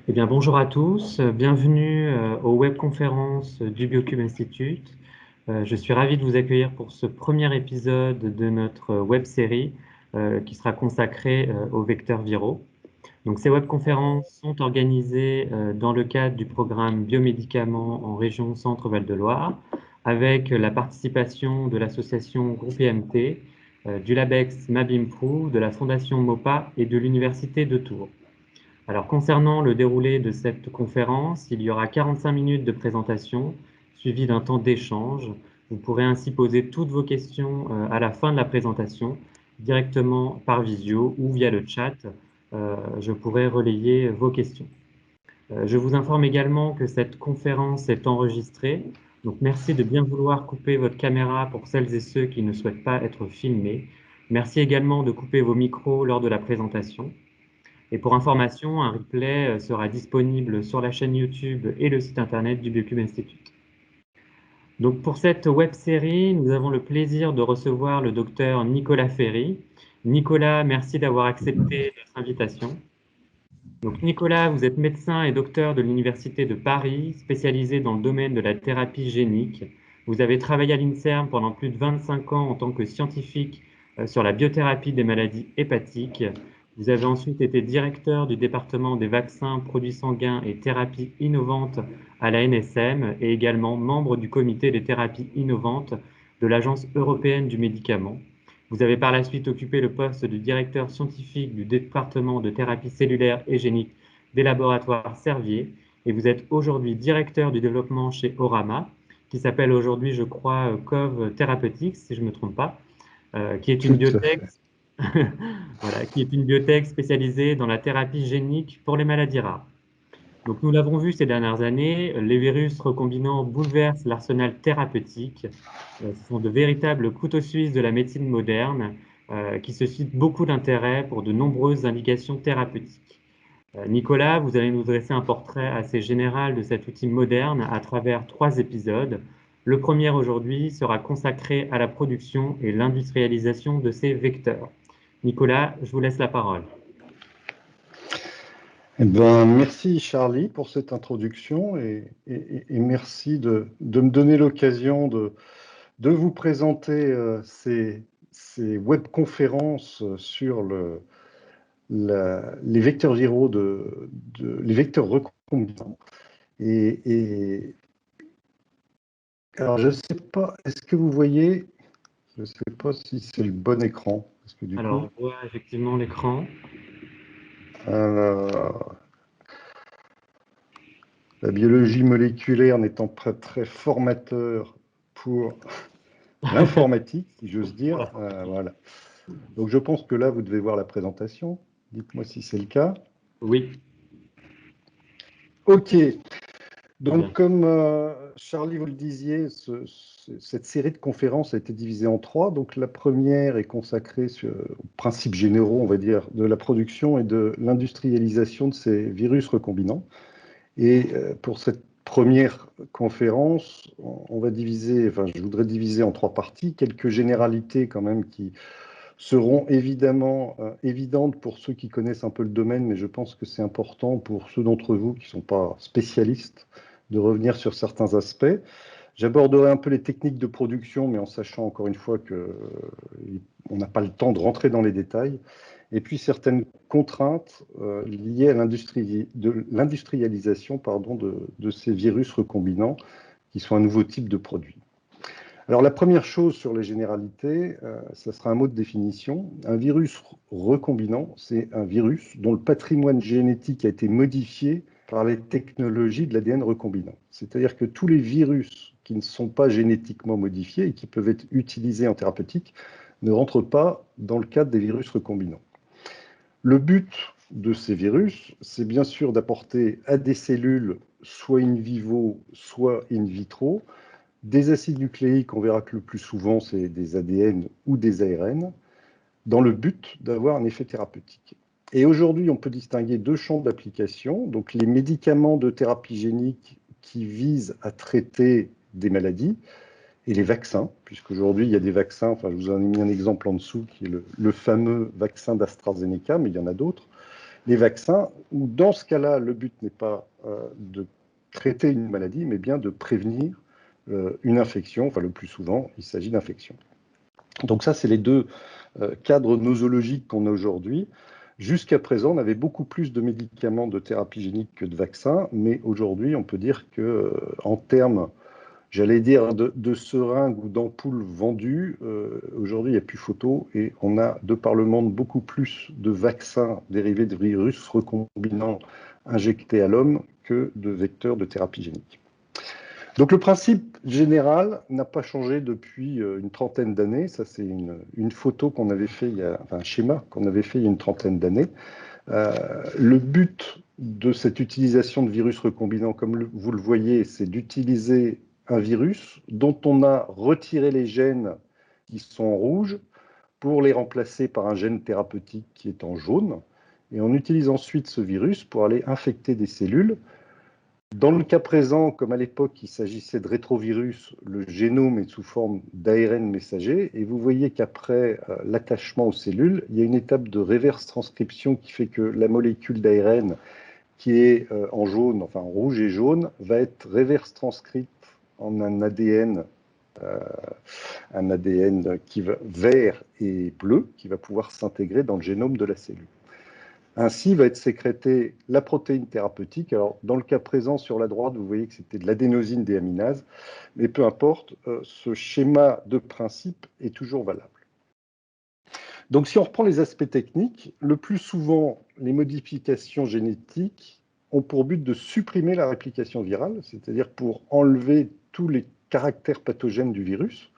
Eh bien, bonjour à tous, bienvenue aux webconférences du Biocube Institute. Je suis ravi de vous accueillir pour ce premier épisode de notre web série qui sera consacrée aux vecteurs viraux. Donc, ces webconférences sont organisées dans le cadre du programme Biomédicaments en région Centre-Val de Loire, avec la participation de l'association Groupe EMT, du LABEX Mabimprou, de la Fondation MOPA et de l'Université de Tours. Alors, concernant le déroulé de cette conférence, il y aura 45 minutes de présentation, suivi d'un temps d'échange. Vous pourrez ainsi poser toutes vos questions à la fin de la présentation, directement par visio ou via le chat. Je pourrai relayer vos questions. Je vous informe également que cette conférence est enregistrée. Donc, merci de bien vouloir couper votre caméra pour celles et ceux qui ne souhaitent pas être filmés. Merci également de couper vos micros lors de la présentation. Et pour information, un replay sera disponible sur la chaîne YouTube et le site internet du Biocube Institute. Donc pour cette web série, nous avons le plaisir de recevoir le docteur Nicolas Ferry. Nicolas, merci d'avoir accepté notre invitation. Donc Nicolas, vous êtes médecin et docteur de l'Université de Paris, spécialisé dans le domaine de la thérapie génique. Vous avez travaillé à l'INSERM pendant plus de 25 ans en tant que scientifique sur la biothérapie des maladies hépatiques. Vous avez ensuite été directeur du département des vaccins, produits sanguins et thérapies innovantes à la NSM et également membre du comité des thérapies innovantes de l'Agence européenne du médicament. Vous avez par la suite occupé le poste de directeur scientifique du département de thérapie cellulaire et génique des laboratoires Servier et vous êtes aujourd'hui directeur du développement chez Orama, qui s'appelle aujourd'hui, je crois, Cove Therapeutics, si je ne me trompe pas, qui est une Tout à biotech, fait. voilà, qui est une biotech spécialisée dans la thérapie génique pour les maladies rares. Donc, nous l'avons vu ces dernières années, les virus recombinants bouleversent l'arsenal thérapeutique. Ce sont de véritables couteaux suisses de la médecine moderne qui suscitent beaucoup d'intérêt pour de nombreuses indications thérapeutiques. Nicolas, vous allez nous dresser un portrait assez général de cet outil moderne à travers 3 épisodes. Le premier aujourd'hui sera consacré à la production et l'industrialisation de ces vecteurs. Nicolas, je vous laisse la parole. Merci Charlie pour cette introduction et merci de me donner l'occasion de vous présenter ces webconférences sur les vecteurs viraux, les vecteurs recombinants. Et alors, je ne sais pas, est-ce que vous voyez, je ne sais pas si c'est le bon écran, parce que du coup, Alors, on voit effectivement l'écran. euh, la biologie moléculaire n'étant pas très formateur pour l'informatique, si j'ose dire. Voilà. Donc je pense que là, vous devez voir la présentation. Dites-moi si c'est le cas. Oui, OK. très bien. Donc comme Charlie, vous le disiez, cette série de conférences a été divisée en trois. Donc la première est consacrée aux principes généraux, on va dire, de la production et de l'industrialisation de ces virus recombinants. Et pour cette première conférence, on va diviser, enfin, je voudrais diviser en trois parties, quelques généralités quand même qui seront évidemment évidentes pour ceux qui connaissent un peu le domaine, mais je pense que c'est important pour ceux d'entre vous qui ne sont pas spécialistes de revenir sur certains aspects. J'aborderai un peu les techniques de production, mais en sachant encore une fois qu'on n'a pas le temps de rentrer dans les détails. Et puis certaines contraintes liées à l'industrialisation de ces virus recombinants, qui sont un nouveau type de produit. Alors la première chose sur les généralités, ça sera un mot de définition. Un virus recombinant, c'est un virus dont le patrimoine génétique a été modifié par les technologies de l'ADN recombinant. C'est-à-dire que tous les virus qui ne sont pas génétiquement modifiés et qui peuvent être utilisés en thérapeutique ne rentrent pas dans le cadre des virus recombinants. Le but de ces virus, c'est bien sûr d'apporter à des cellules, soit in vivo, soit in vitro, des acides nucléiques. On verra que le plus souvent, c'est des ADN ou des ARN, dans le but d'avoir un effet thérapeutique. Et aujourd'hui, on peut distinguer deux champs d'application. Donc, les médicaments de thérapie génique qui visent à traiter des maladies et les vaccins, puisqu'aujourd'hui, il y a des vaccins, enfin, je vous en ai mis un exemple en dessous, qui est le fameux vaccin d'AstraZeneca, mais il y en a d'autres. les vaccins, où dans ce cas-là, le but n'est pas de traiter une maladie, mais bien de prévenir une infection. Enfin, le plus souvent, il s'agit d'infection. Donc ça, c'est les deux cadres nosologiques qu'on a aujourd'hui. Jusqu'à présent, on avait beaucoup plus de médicaments de thérapie génique que de vaccins, mais aujourd'hui, on peut dire que en termes, j'allais dire, de seringues ou d'ampoules vendues, aujourd'hui, il n'y a plus photo et on a, de par le monde, beaucoup plus de vaccins dérivés de virus recombinants injectés à l'homme que de vecteurs de thérapie génique. Donc le principe général n'a pas changé depuis une trentaine d'années. Ça, c'est une photo qu'on avait fait, enfin un schéma qu'on avait fait il y a une trentaine d'années. Le but de cette utilisation de virus recombinants, comme vous le voyez, c'est d'utiliser un virus dont on a retiré les gènes qui sont en rouge pour les remplacer par un gène thérapeutique qui est en jaune. Et on utilise ensuite ce virus pour aller infecter des cellules. Dans le cas présent, comme à l'époque, il s'agissait de rétrovirus, le génome est sous forme d'ARN messager. Et vous voyez qu'après l'attachement aux cellules, il y a une étape de reverse transcription qui fait que la molécule d'ARN qui est en jaune, enfin en rouge et jaune, va être reverse transcrite en un ADN qui va vert et bleu, qui va pouvoir s'intégrer dans le génome de la cellule. Ainsi va être sécrétée la protéine thérapeutique. Alors, dans le cas présent, sur la droite, vous voyez que c'était de l'adénosine déaminase, mais peu importe, ce schéma de principe est toujours valable. Donc, si on reprend les aspects techniques, le plus souvent, les modifications génétiques ont pour but de supprimer la réplication virale, c'est-à-dire pour enlever tous les caractères pathogènes du virus.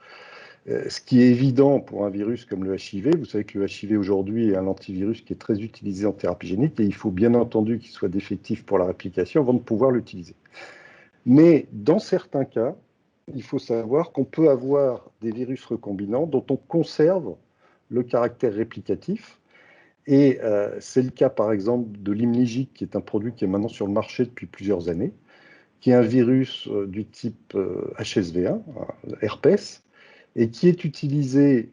Ce qui est évident pour un virus comme le HIV. Vous savez que le HIV aujourd'hui est un antivirus qui est très utilisé en thérapie génique et il faut bien entendu qu'il soit défectif pour la réplication avant de pouvoir l'utiliser. Mais dans certains cas, il faut savoir qu'on peut avoir des virus recombinants dont on conserve le caractère réplicatif. Et c'est le cas par exemple de l'Imlygic, qui est un produit qui est maintenant sur le marché depuis plusieurs années, qui est un virus du type HSV1, herpès, et qui est utilisé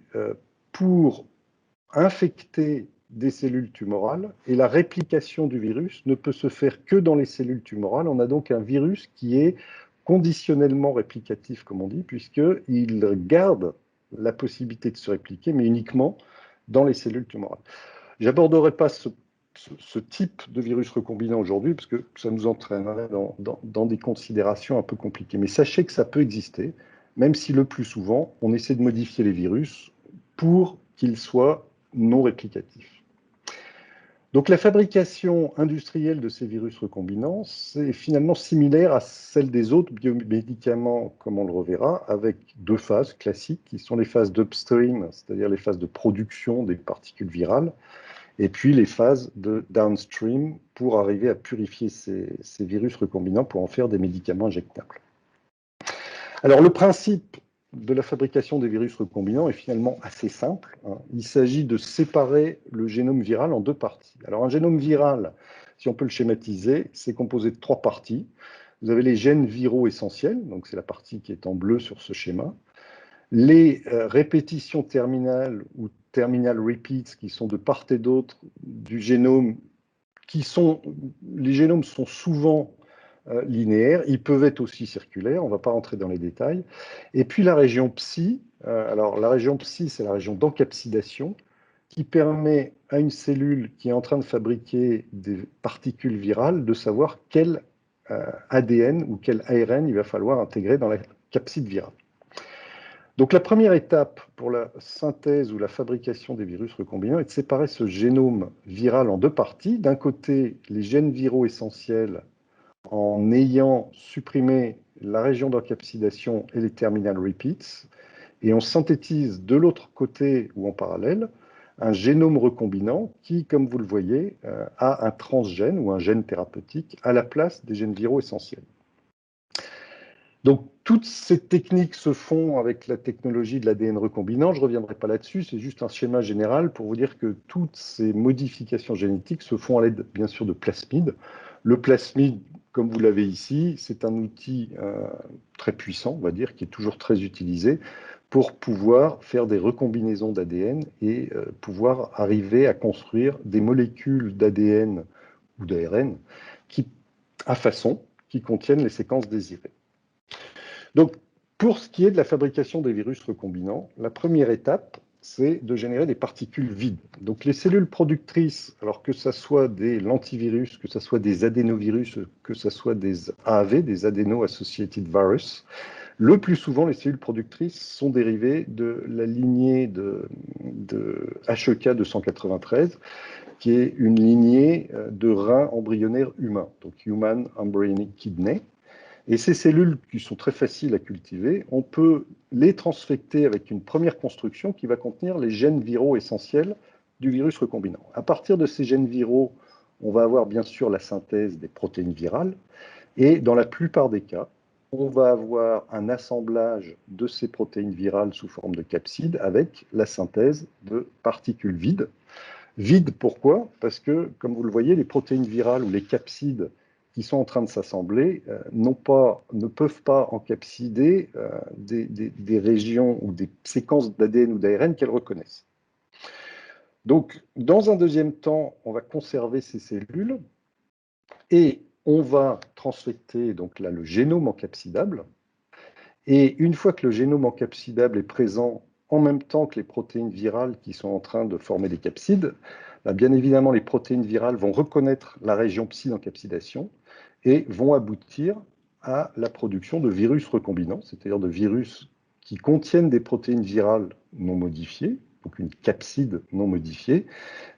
pour infecter des cellules tumorales. Et la réplication du virus ne peut se faire que dans les cellules tumorales. On a donc un virus qui est conditionnellement réplicatif, comme on dit, puisqu'il garde la possibilité de se répliquer, mais uniquement dans les cellules tumorales. Je n'aborderai pas ce type de virus recombinant aujourd'hui, parce que ça nous entraînerait dans des considérations un peu compliquées. Mais sachez que ça peut exister, même si le plus souvent, on essaie de modifier les virus pour qu'ils soient non réplicatifs. Donc la fabrication industrielle de ces virus recombinants, c'est finalement similaire à celle des autres biomédicaments, comme on le reverra, avec deux phases classiques, qui sont les phases d'upstream, c'est-à-dire les phases de production des particules virales, et puis les phases de downstream pour arriver à purifier ces virus recombinants pour en faire des médicaments injectables. Alors le principe de la fabrication des virus recombinants est finalement assez simple. Il s'agit de séparer le génome viral en deux parties. Alors un génome viral, si on peut le schématiser, c'est composé de trois parties. Vous avez les gènes viraux essentiels, donc c'est la partie qui est en bleu sur ce schéma. Les répétitions terminales ou terminal repeats qui sont de part et d'autre du génome, les génomes sont souvent linéaires, ils peuvent être aussi circulaires, on ne va pas rentrer dans les détails. Et puis la région psi, alors la région psi, c'est la région d'encapsidation qui permet à une cellule qui est en train de fabriquer des particules virales de savoir quel ADN ou quel ARN il va falloir intégrer dans la capside virale. Donc la première étape pour la synthèse ou la fabrication des virus recombinants est de séparer ce génome viral en deux parties. D'un côté, les gènes viraux essentiels en ayant supprimé la région d'encapsidation et les terminal repeats, et on synthétise de l'autre côté ou en parallèle un génome recombinant qui, comme vous le voyez, a un transgène ou un gène thérapeutique à la place des gènes viraux essentiels. Donc, toutes ces techniques se font avec la technologie de l'ADN recombinant. Je ne reviendrai pas là-dessus, c'est juste un schéma général pour vous dire que toutes ces modifications génétiques se font à l'aide, bien sûr, de plasmides. Le plasmide, comme vous l'avez ici, c'est un outil très puissant, on va dire, qui est toujours très utilisé pour pouvoir faire des recombinaisons d'ADN et pouvoir arriver à construire des molécules d'ADN ou d'ARN à façon qui contiennent les séquences désirées. Donc, pour ce qui est de la fabrication des virus recombinants, la première étape, c'est de générer des particules vides. Donc, les cellules productrices, alors que ce soit des lentivirus, que ce soit des adénovirus, que ce soit des AAV, des Adeno-Associated Virus, le plus souvent, les cellules productrices sont dérivées de la lignée de HEK 293, qui est une lignée de reins embryonnaires humains, donc Human Embryonic Kidney. Et ces cellules qui sont très faciles à cultiver, on peut les transfecter avec une première construction qui va contenir les gènes viraux essentiels du virus recombinant. À partir de ces gènes viraux, on va avoir bien sûr la synthèse des protéines virales, et dans la plupart des cas, on va avoir un assemblage de ces protéines virales sous forme de capsides avec la synthèse de particules vides. Vides, pourquoi? Parce que, comme vous le voyez, les protéines virales ou les capsides qui sont en train de s'assembler ne peuvent pas encapsider des régions ou des séquences d'ADN ou d'ARN qu'elles reconnaissent. Donc, dans un deuxième temps, on va conserver ces cellules et on va transfecter donc là, le génome encapsidable. Et une fois que le génome encapsidable est présent en même temps que les protéines virales qui sont en train de former des capsides, bien évidemment, les protéines virales vont reconnaître la région psi d'encapsidation et vont aboutir à la production de virus recombinants, c'est-à-dire de virus qui contiennent des protéines virales non modifiées, donc une capside non modifiée,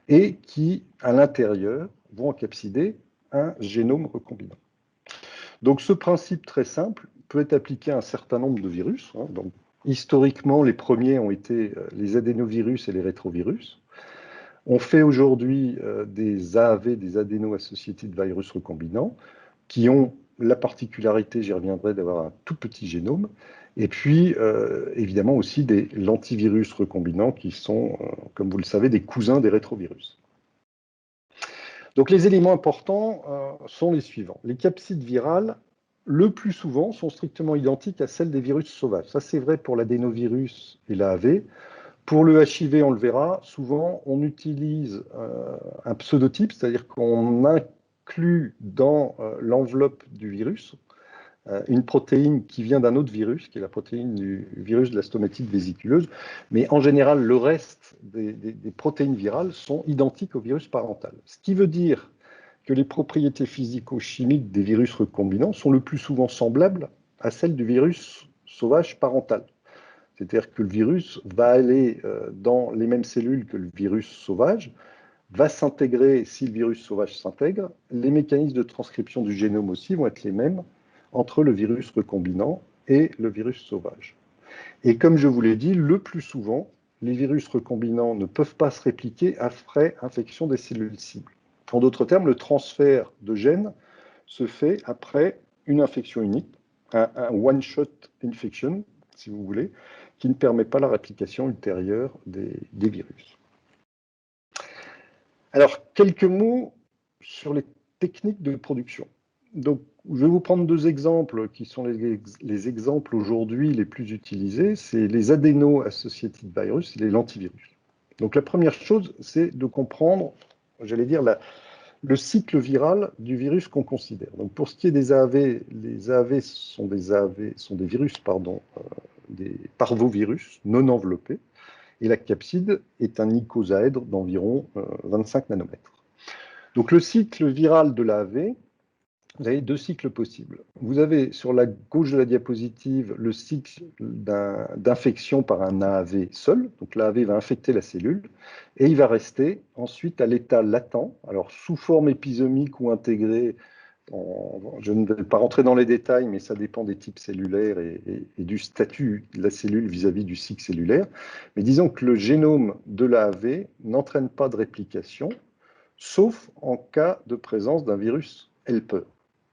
et qui, à l'intérieur, vont encapsider un génome recombinant. Donc ce principe très simple peut être appliqué à un certain nombre de virus. Donc, historiquement, les premiers ont été les adénovirus et les rétrovirus. On fait aujourd'hui des AAV, des Adeno-Associated Virus recombinants, qui ont la particularité, j'y reviendrai, d'avoir un tout petit génome, et puis évidemment aussi des lentivirus recombinants qui sont, comme vous le savez, des cousins des rétrovirus. Donc les éléments importants sont les suivants. Les capsides virales, le plus souvent, sont strictement identiques à celles des virus sauvages. Ça, c'est vrai pour l'adénovirus et l'AAV. Pour le HIV, on le verra, souvent, on utilise un pseudotype, c'est-à-dire qu'on inclut dans l'enveloppe du virus une protéine qui vient d'un autre virus, qui est la protéine du virus de la stomatite vésiculeuse. Mais en général, le reste des protéines virales sont identiques au virus parental. Ce qui veut dire que les propriétés physico-chimiques des virus recombinants sont le plus souvent semblables à celles du virus sauvage parental. C'est-à-dire que le virus va aller dans les mêmes cellules que le virus sauvage, va s'intégrer si le virus sauvage s'intègre. Les mécanismes de transcription du génome aussi vont être les mêmes entre le virus recombinant et le virus sauvage. Et comme je vous l'ai dit, le plus souvent, les virus recombinants ne peuvent pas se répliquer après infection des cellules cibles. En d'autres termes, le transfert de gènes se fait après une infection unique, un one-shot infection, si vous voulez, qui ne permet pas la réplication ultérieure des virus. Alors, quelques mots sur les techniques de production. Donc, je vais vous prendre deux exemples qui sont les exemples aujourd'hui les plus utilisés. C'est les Adeno-Associated Virus et les lentivirus. Donc, la première chose, c'est de comprendre, j'allais dire, le cycle viral du virus qu'on considère. Donc, pour ce qui est des AAV, les AAV sont des virus, des parvovirus non enveloppés, et la capside est un icosaèdre d'environ 25 nanomètres. Donc, le cycle viral de l'AAV, vous avez deux cycles possibles. Vous avez sur la gauche de la diapositive le cycle d'infection par un AAV seul. Donc l'AAV va infecter la cellule et il va rester ensuite à l'état latent, alors sous forme épisomique ou intégrée. Je ne vais pas rentrer dans les détails, mais ça dépend des types cellulaires et du statut de la cellule vis-à-vis du cycle cellulaire. Mais disons que le génome de l'AAV n'entraîne pas de réplication, sauf en cas de présence d'un virus helper.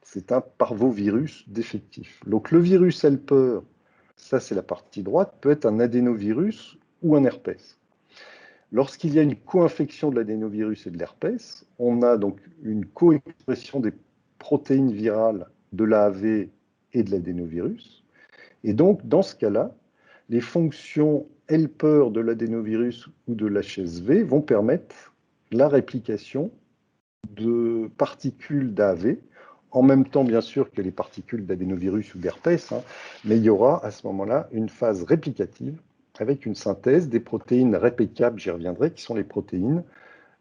C'est un parvovirus défectif. Donc le virus helper, ça c'est la partie droite, peut être un adénovirus ou un herpès. Lorsqu'il y a une co-infection de l'adénovirus et de l'herpès, on a donc une co-expression des protéines virales de l'AAV et de l'adénovirus. Et donc, dans ce cas-là, les fonctions helper de l'adénovirus ou de l'HSV vont permettre la réplication de particules d'AAV, en même temps bien sûr que les particules d'adénovirus ou d'herpès, mais il y aura à ce moment-là une phase réplicative avec une synthèse des protéines réplicables, j'y reviendrai, qui sont les protéines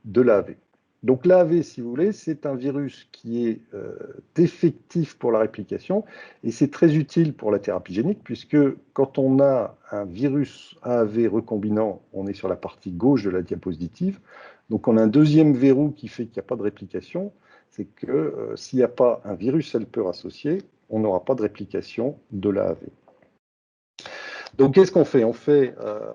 de l'AAV. Donc l'AAV, si vous voulez, c'est un virus qui est défectif pour la réplication et c'est très utile pour la thérapie génique puisque quand on a un virus AAV recombinant, on est sur la partie gauche de la diapositive, donc on a un deuxième verrou qui fait qu'il n'y a pas de réplication, c'est que s'il n'y a pas un virus helper associé, on n'aura pas de réplication de l'AAV. Donc qu'est-ce qu'on fait?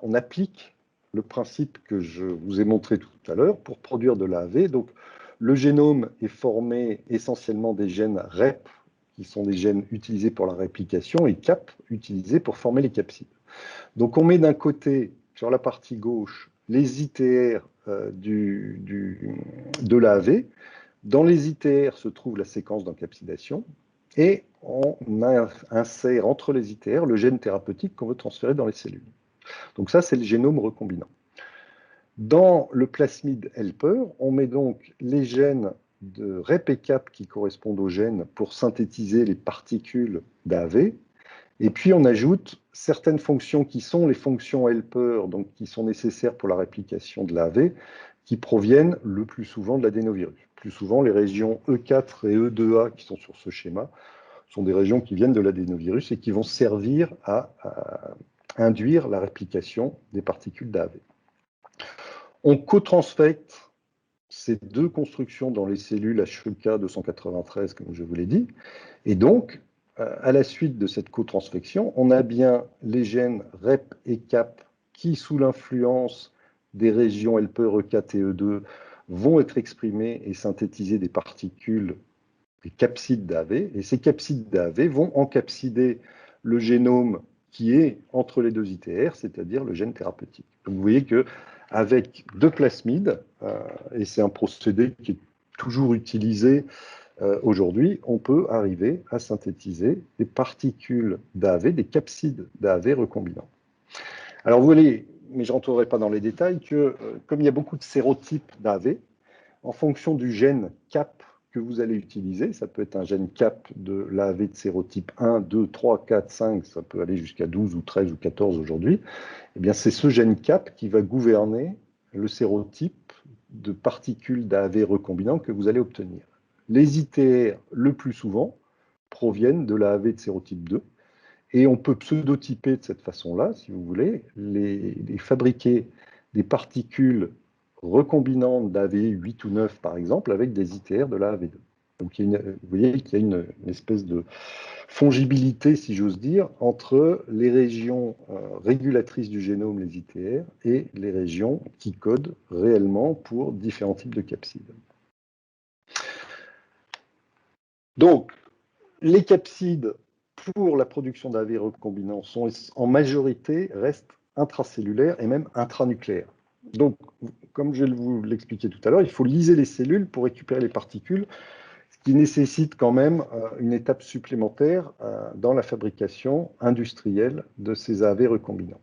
On applique le principe que je vous ai montré tout à l'heure pour produire de l'AAV. Donc, le génome est formé essentiellement des gènes REP, qui sont des gènes utilisés pour la réplication, et CAP, utilisés pour former les capsides. Donc, on met d'un côté, sur la partie gauche, les ITR de l'AAV. Dans les ITR se trouve la séquence d'encapsidation, et on insère entre les ITR le gène thérapeutique qu'on veut transférer dans les cellules. Donc ça, c'est le génome recombinant. Dans le plasmide helper, on met donc les gènes de REP et CAP qui correspondent aux gènes pour synthétiser les particules d'AAV. Et puis on ajoute certaines fonctions qui sont les fonctions helper, donc qui sont nécessaires pour la réplication de l'AAV, qui proviennent le plus souvent de l'adénovirus. Plus souvent, les régions E4 et E2A qui sont sur ce schéma sont des régions qui viennent de l'adénovirus et qui vont servir à induire la réplication des particules d'AAV. On co-transfecte ces deux constructions dans les cellules HEK 293, comme je vous l'ai dit, et donc, à la suite de cette co-transfection, on a bien les gènes REP et CAP qui, sous l'influence des régions helper E4 et E2, vont être exprimés et synthétiser des particules, des capsides d'AAV, et ces capsides d'AAV vont encapsider le génome qui est entre les deux ITR, c'est-à-dire le gène thérapeutique. Donc vous voyez qu'avec deux plasmides, et c'est un procédé qui est toujours utilisé aujourd'hui, on peut arriver à synthétiser des particules d'AAV, des capsides d'AAV recombinants. Alors vous voyez, mais je ne rentrerai pas dans les détails, que comme il y a beaucoup de sérotypes d'AAV, en fonction du gène CAP que vous allez utiliser, ça peut être un gène CAP de l'AAV de sérotype 1, 2, 3, 4, 5, ça peut aller jusqu'à 12 ou 13 ou 14 aujourd'hui, eh bien c'est ce gène CAP qui va gouverner le sérotype de particules d'AAV recombinant que vous allez obtenir. Les ITR, le plus souvent, proviennent de l'AAV de sérotype 2, et on peut pseudotyper de cette façon-là, si vous voulez, les fabriquer des particules recombinantes d'AAV 8 ou 9, par exemple, avec des ITR de l'AAV2. Donc, vous voyez qu'il y a une espèce de fongibilité, si j'ose dire, entre les régions régulatrices du génome, les ITR, et les régions qui codent réellement pour différents types de capsides. Donc, les capsides pour la production d'AAV recombinants sont en majorité restent intracellulaires et même intranucléaires. Donc, comme je vous l'expliquais tout à l'heure, il faut lyser les cellules pour récupérer les particules, ce qui nécessite quand même une étape supplémentaire dans la fabrication industrielle de ces AAV recombinants.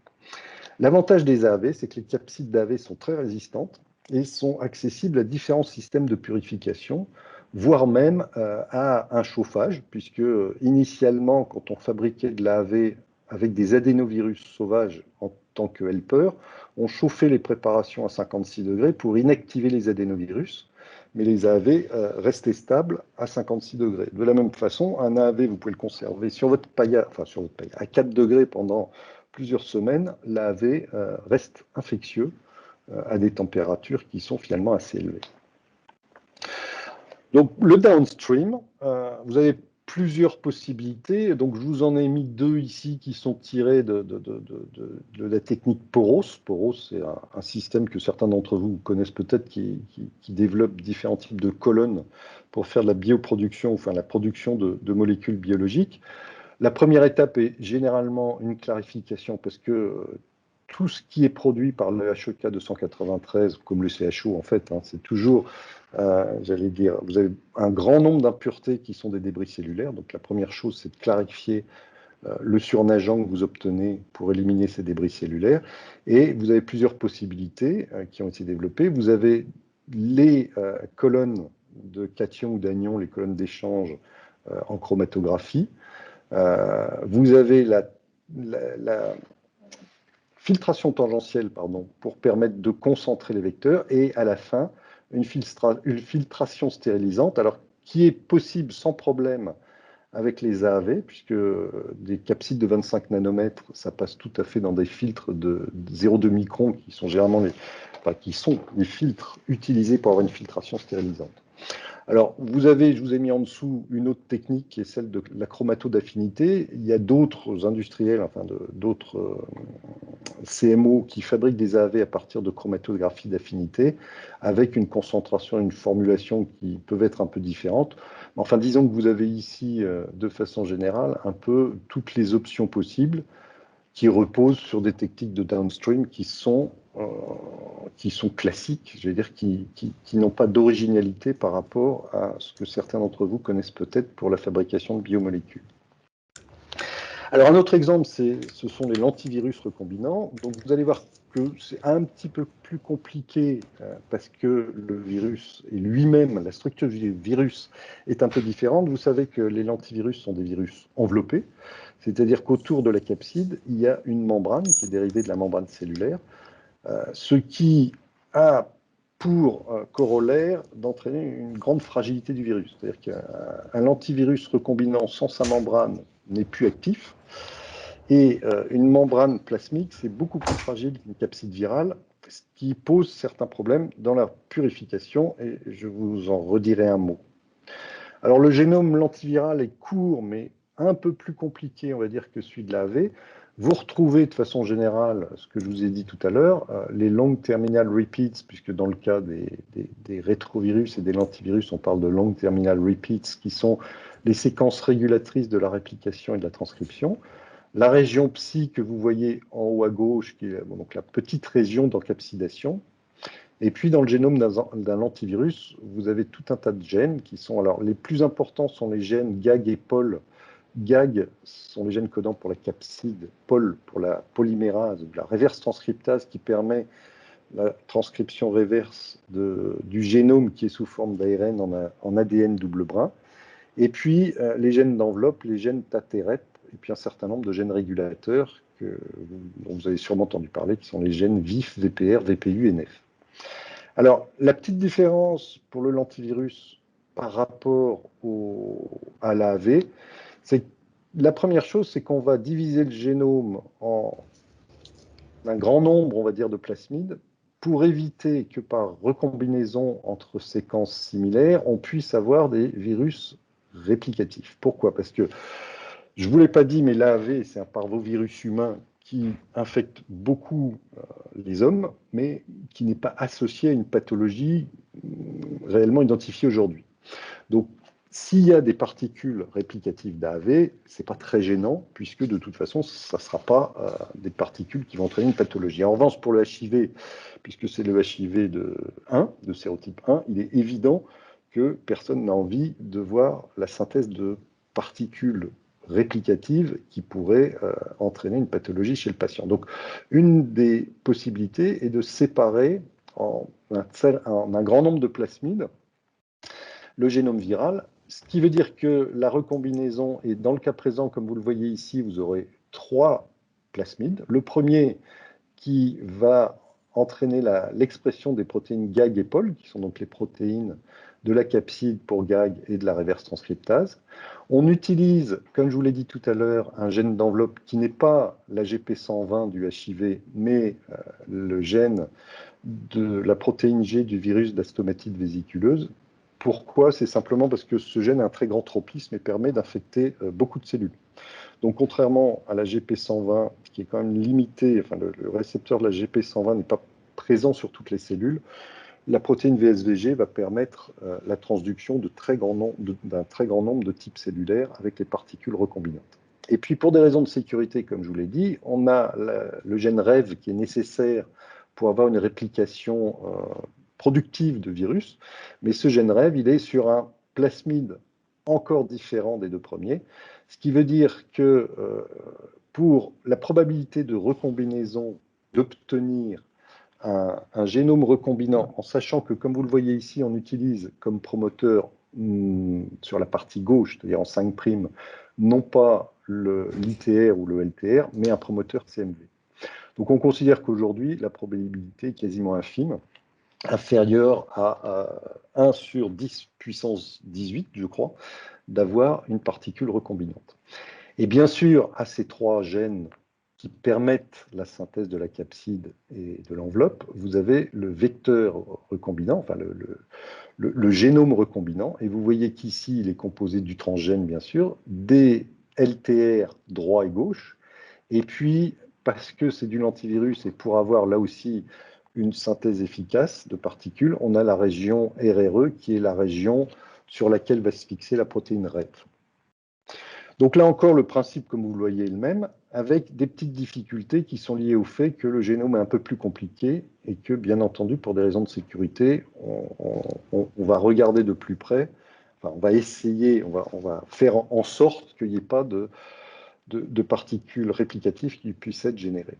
L'avantage des AAV, c'est que les capsides d'AAV sont très résistantes et sont accessibles à différents systèmes de purification, voire même à un chauffage, puisque initialement, quand on fabriquait de l'AAV avec des adénovirus sauvages en tant que helper, on chauffait les préparations à 56 degrés pour inactiver les adénovirus, mais les AAV restaient stables à 56 degrés. De la même façon, un AAV, vous pouvez le conserver sur votre paillage, à 4 degrés pendant plusieurs semaines, l'AAV reste infectieux à des températures qui sont finalement assez élevées. Donc, le downstream, vous avez plusieurs possibilités. Donc, je vous en ai mis deux ici qui sont tirées de la technique Poros. Poros, c'est un système que certains d'entre vous connaissent peut-être qui développe différents types de colonnes pour faire de la bioproduction, enfin la production de molécules biologiques. La première étape est généralement une clarification parce que tout ce qui est produit par le HEK 293, comme le CHO en fait, c'est toujours, j'allais dire, vous avez un grand nombre d'impuretés qui sont des débris cellulaires. Donc la première chose, c'est de clarifier le surnageant que vous obtenez pour éliminer ces débris cellulaires. Et vous avez plusieurs possibilités qui ont été développées. Vous avez les colonnes de cations ou d'anions, les colonnes d'échange en chromatographie. Vous avez la filtration tangentielle, pardon, pour permettre de concentrer les vecteurs, et à la fin, une filtration stérilisante, alors qui est possible sans problème avec les AAV, puisque des capsides de 25 nanomètres, ça passe tout à fait dans des filtres de 0,2 microns, qui sont généralement les filtres utilisés pour avoir une filtration stérilisante. Alors, je vous ai mis en dessous une autre technique qui est celle de la chromato-d'affinité. Il y a d'autres industriels, enfin d'autres CMO qui fabriquent des AAV à partir de chromatographie d'affinité, avec une concentration, une formulation qui peuvent être un peu différentes. Enfin, disons que vous avez ici, de façon générale, un peu toutes les options possibles qui reposent sur des techniques de downstream qui sont classiques, je vais dire, qui n'ont pas d'originalité par rapport à ce que certains d'entre vous connaissent peut-être pour la fabrication de biomolécules. Alors, un autre exemple, ce sont les lentivirus recombinants. Donc, vous allez voir que c'est un petit peu plus compliqué parce que le virus et lui-même, la structure du virus est un peu différente. Vous savez que les lentivirus sont des virus enveloppés, c'est-à-dire qu'autour de la capside, il y a une membrane qui est dérivée de la membrane cellulaire, ce qui a pour corollaire d'entraîner une grande fragilité du virus. C'est-à-dire qu'un lentivirus recombinant sans sa membrane n'est plus actif. Et une membrane plasmique, c'est beaucoup plus fragile qu'une capside virale, ce qui pose certains problèmes dans la purification, et je vous en redirai un mot. Alors le génome lentiviral est court, mais un peu plus compliqué, on va dire, que celui de l'AAV. Vous retrouvez de façon générale ce que je vous ai dit tout à l'heure, les long terminal repeats, puisque dans le cas des rétrovirus et des lentivirus, on parle de long terminal repeats, qui sont les séquences régulatrices de la réplication et de la transcription. La région psi que vous voyez en haut à gauche, qui est donc la petite région d'encapsidation. Et puis, dans le génome d'un lentivirus, vous avez tout un tas de gènes qui sont... Alors, les plus importants sont les gènes GAG et POL. GAG sont les gènes codants pour la capside, POL pour la polymérase, la reverse transcriptase qui permet la transcription reverse du génome qui est sous forme d'ARN en ADN double brin. Et puis, les gènes d'enveloppe, les gènes TAT-REP, et puis un certain nombre de gènes régulateurs dont vous avez sûrement entendu parler, qui sont les gènes VIF, VPR, VPU et NEF. Alors, la petite différence pour le lentivirus par rapport à l'AAV, c'est que la première chose, c'est qu'on va diviser le génome en un grand nombre, on va dire, de plasmides, pour éviter que par recombinaison entre séquences similaires, on puisse avoir des virus réplicatifs. Pourquoi? Parce que, je ne vous l'ai pas dit, mais l'AAV, c'est un parvovirus humain qui infecte beaucoup les hommes, mais qui n'est pas associé à une pathologie réellement identifiée aujourd'hui. Donc, s'il y a des particules réplicatives d'AAV, ce n'est pas très gênant, puisque de toute façon, ça ne sera pas des particules qui vont entraîner une pathologie. En revanche, pour le HIV, puisque c'est le HIV de sérotype 1, il est évident que personne n'a envie de voir la synthèse de particules réplicatives qui pourraient entraîner une pathologie chez le patient. Donc, une des possibilités est de séparer en un grand nombre de plasmides le génome viral, ce qui veut dire que la recombinaison, et dans le cas présent, comme vous le voyez ici, vous aurez 3 plasmides. Le premier qui va entraîner l'expression des protéines GAG et POL, qui sont donc les protéines de la capside pour GAG et de la reverse transcriptase. On utilise, comme je vous l'ai dit tout à l'heure, un gène d'enveloppe qui n'est pas la GP120 du HIV, mais le gène de la protéine G du virus d'asthmatite vésiculeuse. Pourquoi? C'est simplement parce que ce gène a un très grand tropisme et permet d'infecter beaucoup de cellules. Donc, contrairement à la GP120, qui est quand même limité, enfin le récepteur de la GP120 n'est pas présent sur toutes les cellules, la protéine VSVG va permettre la transduction d'un très grand nombre de types cellulaires avec les particules recombinantes. Et puis, pour des raisons de sécurité, comme je vous l'ai dit, on a le gène REV qui est nécessaire pour avoir une réplication productive de virus, mais ce gène REV, il est sur un plasmide encore différent des deux premiers, ce qui veut dire que pour la probabilité de recombinaison, d'obtenir un génome recombinant, en sachant que, comme vous le voyez ici, on utilise comme promoteur sur la partie gauche, c'est-à-dire en 5', non pas l'ITR ou le LTR, mais un promoteur CMV. Donc on considère qu'aujourd'hui, la probabilité est quasiment infime, inférieure à 1 sur 10 puissance 18, je crois, d'avoir une particule recombinante. Et bien sûr, à ces trois gènes qui permettent la synthèse de la capside et de l'enveloppe, vous avez le vecteur recombinant, enfin le génome recombinant. Et vous voyez qu'ici, il est composé du transgène, bien sûr, des LTR droit et gauche. Et puis, parce que c'est du lentivirus et pour avoir là aussi une synthèse efficace de particules, on a la région RRE qui est la région sur laquelle va se fixer la protéine RET. Donc là encore, le principe, comme vous le voyez, est le même, avec des petites difficultés qui sont liées au fait que le génome est un peu plus compliqué et que, bien entendu, pour des raisons de sécurité, on va regarder de plus près, enfin, on va essayer, on va faire en sorte qu'il n'y ait pas de particules réplicatives qui puissent être générées.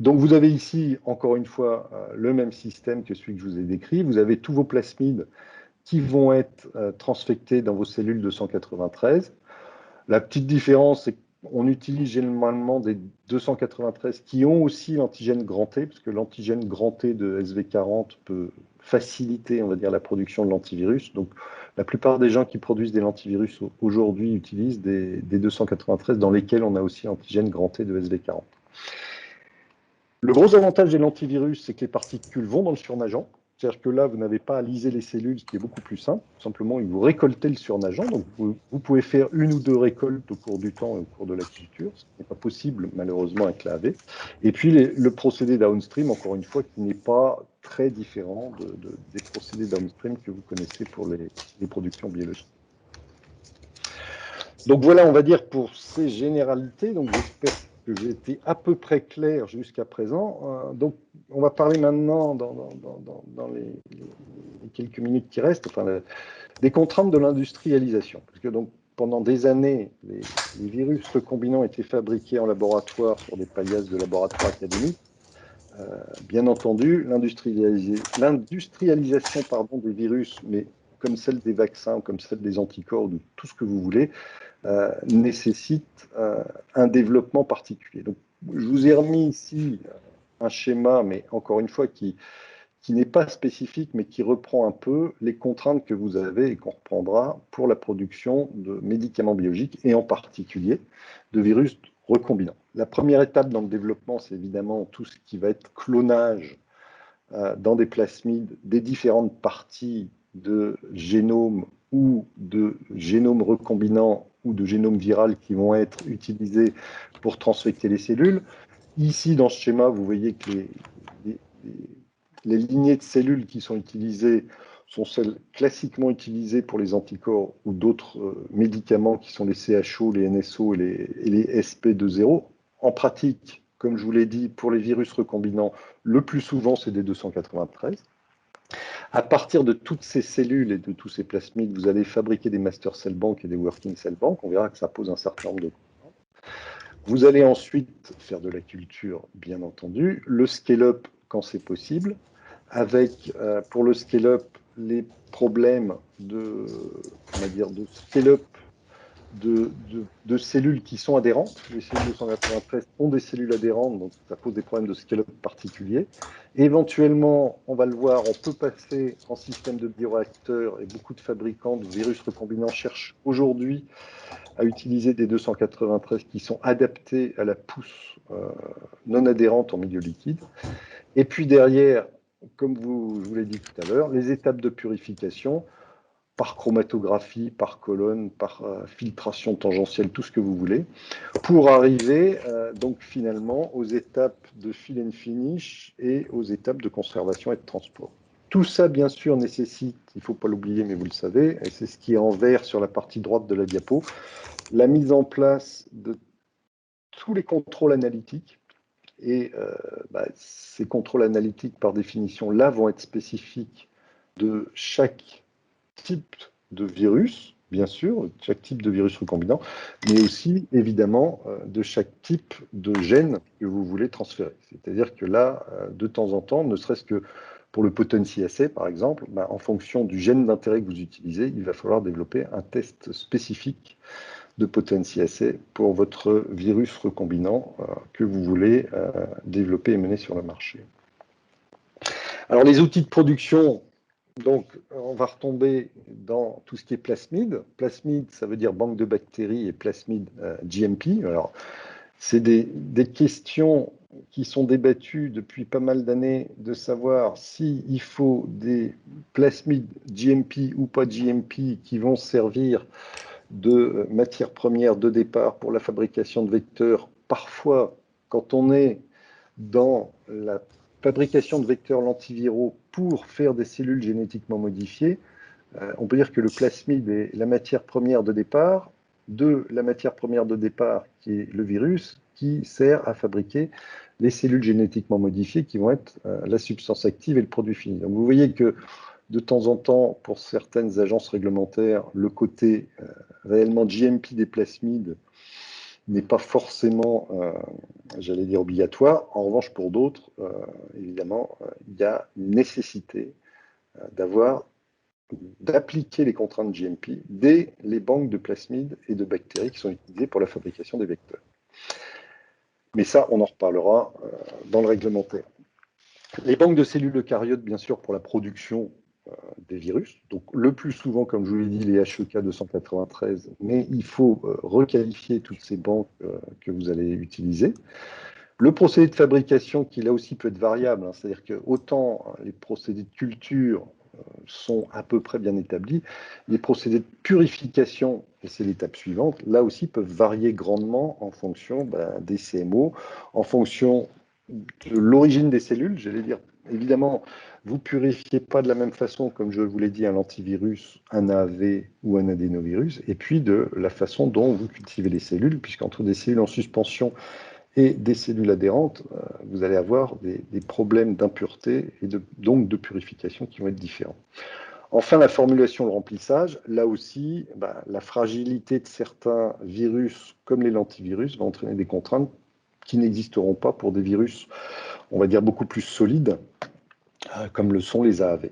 Donc vous avez ici, encore une fois, le même système que celui que je vous ai décrit. Vous avez tous vos plasmides qui vont être transfectés dans vos cellules 293. La petite différence, c'est qu'on utilise généralement des 293 qui ont aussi l'antigène grand T, parce que l'antigène grand T de SV40 peut faciliter, on va dire, la production de l'antivirus. Donc, la plupart des gens qui produisent des lentivirus aujourd'hui utilisent des 293 dans lesquels on a aussi l'antigène grand T de SV40. Le gros avantage des lentivirus, c'est que les particules vont dans le surnageant. C'est-à-dire que là, vous n'avez pas à liser les cellules, ce qui est beaucoup plus simple. Simplement, vous récoltez le surnageant. Donc, vous pouvez faire une ou deux récoltes au cours du temps et au cours de la culture, ce qui n'est pas possible, malheureusement, avec la AV. Et puis, le procédé downstream, encore une fois, qui n'est pas très différent des procédés downstream que vous connaissez pour les productions biologiques. Donc, voilà, on va dire, pour ces généralités. Donc, j'espère que j'ai été à peu près clair jusqu'à présent. Donc, on va parler maintenant, dans les quelques minutes qui restent, enfin, des contraintes de l'industrialisation. Parce que donc, pendant des années, les virus recombinants étaient fabriqués en laboratoire sur des paillasses de laboratoires académiques. Bien entendu, l'industrialisation des virus, mais comme celle des vaccins, comme celle des anticorps, ou tout ce que vous voulez, nécessite un développement particulier. Donc, je vous ai remis ici un schéma, mais encore une fois, qui n'est pas spécifique, mais qui reprend un peu les contraintes que vous avez et qu'on reprendra pour la production de médicaments biologiques, et en particulier de virus recombinants. La première étape dans le développement, c'est évidemment tout ce qui va être clonage dans des plasmides des différentes parties de génome ou de génome recombinant ou de génome viral qui vont être utilisés pour transfecter les cellules. Ici, dans ce schéma, vous voyez que les lignées de cellules qui sont utilisées sont celles classiquement utilisées pour les anticorps ou d'autres médicaments qui sont les CHO, les NSO et les SP2.0. En pratique, comme je vous l'ai dit, pour les virus recombinants, le plus souvent, c'est des 293. À partir de toutes ces cellules et de tous ces plasmides, vous allez fabriquer des master cell bank et des working cell bank. On verra que ça pose un certain nombre de contraintes. Vous allez ensuite faire de la culture, bien entendu, le scale-up quand c'est possible, avec, pour le scale-up, les problèmes de scale-up de cellules qui sont adhérentes. Les cellules 293 ont des cellules adhérentes, donc ça pose des problèmes de scale-up particuliers. Éventuellement, on va le voir, on peut passer en système de bioréacteur, et beaucoup de fabricants de virus recombinants cherchent aujourd'hui à utiliser des 293 qui sont adaptés à la pousse non adhérente en milieu liquide. Et puis derrière, comme je vous l'ai dit tout à l'heure, les étapes de purification par chromatographie, par colonne, par filtration tangentielle, tout ce que vous voulez, pour arriver donc finalement aux étapes de fill and finish et aux étapes de conservation et de transport. Tout ça, bien sûr, nécessite, il ne faut pas l'oublier, mais vous le savez, et c'est ce qui est en vert sur la partie droite de la diapo, la mise en place de tous les contrôles analytiques. Et ces contrôles analytiques, par définition, là, vont être spécifiques de chaque type de virus, bien sûr, chaque type de virus recombinant, mais aussi, évidemment, de chaque type de gène que vous voulez transférer. C'est-à-dire que là, de temps en temps, ne serait-ce que pour le potency assay, par exemple, en fonction du gène d'intérêt que vous utilisez, il va falloir développer un test spécifique de potency assay pour votre virus recombinant que vous voulez développer et mener sur le marché. Alors, les outils de production, donc, on va retomber dans tout ce qui est plasmide. Plasmide, ça veut dire banque de bactéries, et plasmide GMP. Alors, c'est des questions qui sont débattues depuis pas mal d'années de savoir s'il faut des plasmides GMP ou pas GMP qui vont servir de matière première de départ pour la fabrication de vecteurs. Parfois, quand on est dans la fabrication de vecteurs lentiviraux pour faire des cellules génétiquement modifiées, on peut dire que le plasmide est la matière première de départ de la matière première de départ qui est le virus, qui sert à fabriquer les cellules génétiquement modifiées qui vont être la substance active et le produit fini. Donc vous voyez que de temps en temps, pour certaines agences réglementaires, le côté réellement GMP des plasmides n'est pas forcément, j'allais dire, obligatoire. En revanche, pour d'autres, évidemment, il y a une nécessité d'appliquer les contraintes GMP dès les banques de plasmides et de bactéries qui sont utilisées pour la fabrication des vecteurs. Mais ça, on en reparlera dans le réglementaire. Les banques de cellules eucaryotes, bien sûr, pour la production des virus. Donc, le plus souvent, comme je vous l'ai dit, les HEK 293, mais il faut requalifier toutes ces banques que vous allez utiliser. Le procédé de fabrication, qui là aussi peut être variable, c'est-à-dire que autant les procédés de culture sont à peu près bien établis, les procédés de purification, et c'est l'étape suivante, là aussi peuvent varier grandement en fonction des CMO, en fonction de l'origine des cellules, j'allais dire. Évidemment, vous ne purifiez pas de la même façon, comme je vous l'ai dit, un antivirus, un AAV ou un adénovirus, et puis de la façon dont vous cultivez les cellules, puisqu'entre des cellules en suspension et des cellules adhérentes, vous allez avoir des problèmes d'impureté et donc de purification qui vont être différents. Enfin, la formulation, le remplissage, là aussi, la fragilité de certains virus, comme les lentivirus, va entraîner des contraintes qui n'existeront pas pour des virus, on va dire, beaucoup plus solides, comme le sont les AAV.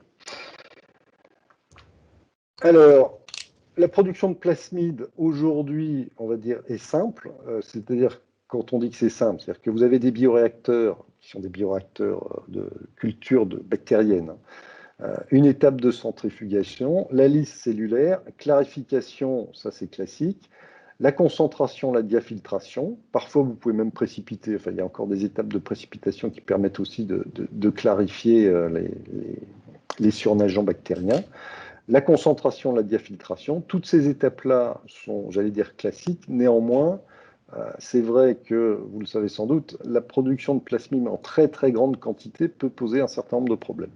Alors, la production de plasmides, aujourd'hui, on va dire, est simple, c'est-à-dire quand on dit que c'est simple, c'est-à-dire que vous avez des bioréacteurs qui sont des bioréacteurs de culture bactérienne, une étape de centrifugation, la lisse cellulaire, clarification, ça c'est classique, la concentration, la diafiltration, parfois vous pouvez même précipiter, enfin il y a encore des étapes de précipitation qui permettent aussi de clarifier les surnageants bactériens. La concentration, la diafiltration, toutes ces étapes-là sont, j'allais dire, classiques. Néanmoins, c'est vrai que, vous le savez sans doute, la production de plasmide en très très grande quantité peut poser un certain nombre de problèmes.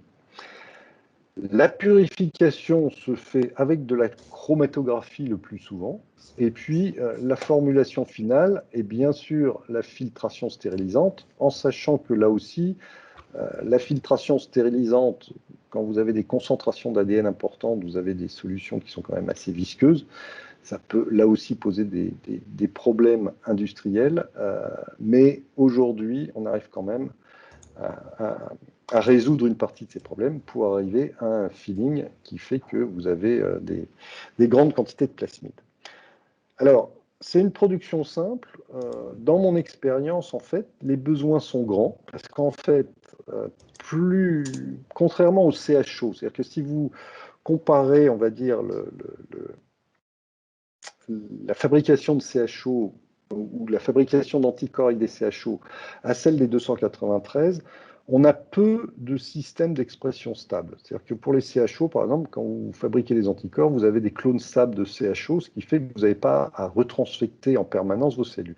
La purification se fait avec de la chromatographie le plus souvent, et puis la formulation finale est bien sûr la filtration stérilisante, en sachant que là aussi, la filtration stérilisante, quand vous avez des concentrations d'ADN importantes, vous avez des solutions qui sont quand même assez visqueuses, ça peut là aussi poser des problèmes industriels, mais aujourd'hui, on arrive quand même à résoudre une partie de ces problèmes pour arriver à un filling qui fait que vous avez des grandes quantités de plasmide. Alors, c'est une production simple. Dans mon expérience, en fait, les besoins sont grands parce qu'en fait, contrairement au CHO, c'est-à-dire que si vous comparez, on va dire, la fabrication de CHO ou la fabrication d'anticorps avec des CHO à celle des 293, on a peu de systèmes d'expression stable. C'est-à-dire que pour les CHO, par exemple, quand vous fabriquez des anticorps, vous avez des clones stables de CHO, ce qui fait que vous n'avez pas à retransfecter en permanence vos cellules.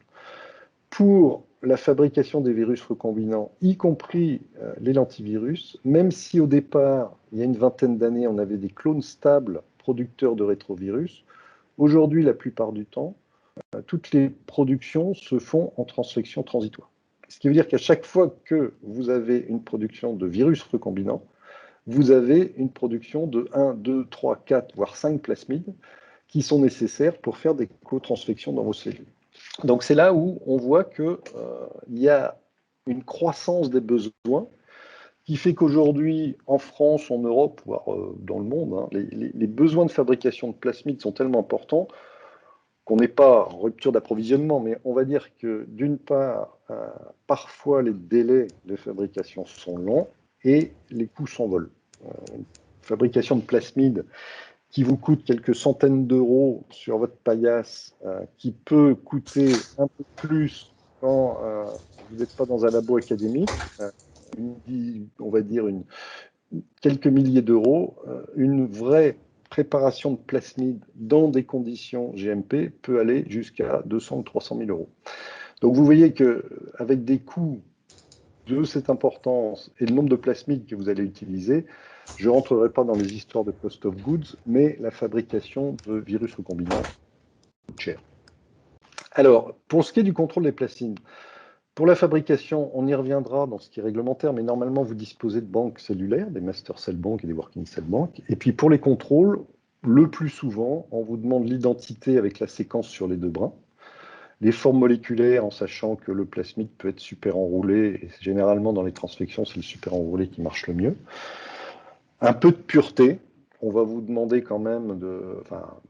Pour la fabrication des virus recombinants, y compris les lentivirus, même si au départ, il y a une vingtaine d'années, on avait des clones stables producteurs de rétrovirus, aujourd'hui, la plupart du temps, toutes les productions se font en transfection transitoire. Ce qui veut dire qu'à chaque fois que vous avez une production de virus recombinants, vous avez une production de 1, 2, 3, 4, voire 5 plasmides qui sont nécessaires pour faire des co-transfections dans vos cellules. Donc c'est là où on voit qu'il y a une croissance des besoins qui fait qu'aujourd'hui, en France, en Europe, voire dans le monde, hein, les besoins de fabrication de plasmides sont tellement importants qu'on n'est pas en rupture d'approvisionnement, mais on va dire que d'une part, parfois les délais de fabrication sont longs et les coûts s'envolent. Une fabrication de plasmides qui vous coûte quelques centaines d'euros sur votre paillasse, qui peut coûter un peu plus quand vous n'êtes pas dans un labo académique, on va dire quelques milliers d'euros, une vraie préparation de plasmide dans des conditions GMP peut aller jusqu'à 200 ou 300 000 euros. Donc vous voyez qu'avec des coûts de cette importance et le nombre de plasmides que vous allez utiliser, je ne rentrerai pas dans les histoires de cost of goods, mais la fabrication de virus recombinants coûte cher. Alors, pour ce qui est du contrôle des plasmides, pour la fabrication, on y reviendra dans ce qui est réglementaire, mais normalement, vous disposez de banques cellulaires, des master cell bank et des working cell bank. Et puis, pour les contrôles, le plus souvent, on vous demande l'identité avec la séquence sur les 2 brins, les formes moléculaires, en sachant que le plasmide peut être super enroulé, et généralement, dans les transfections, c'est le super enroulé qui marche le mieux. Un peu de pureté. On va vous demander quand même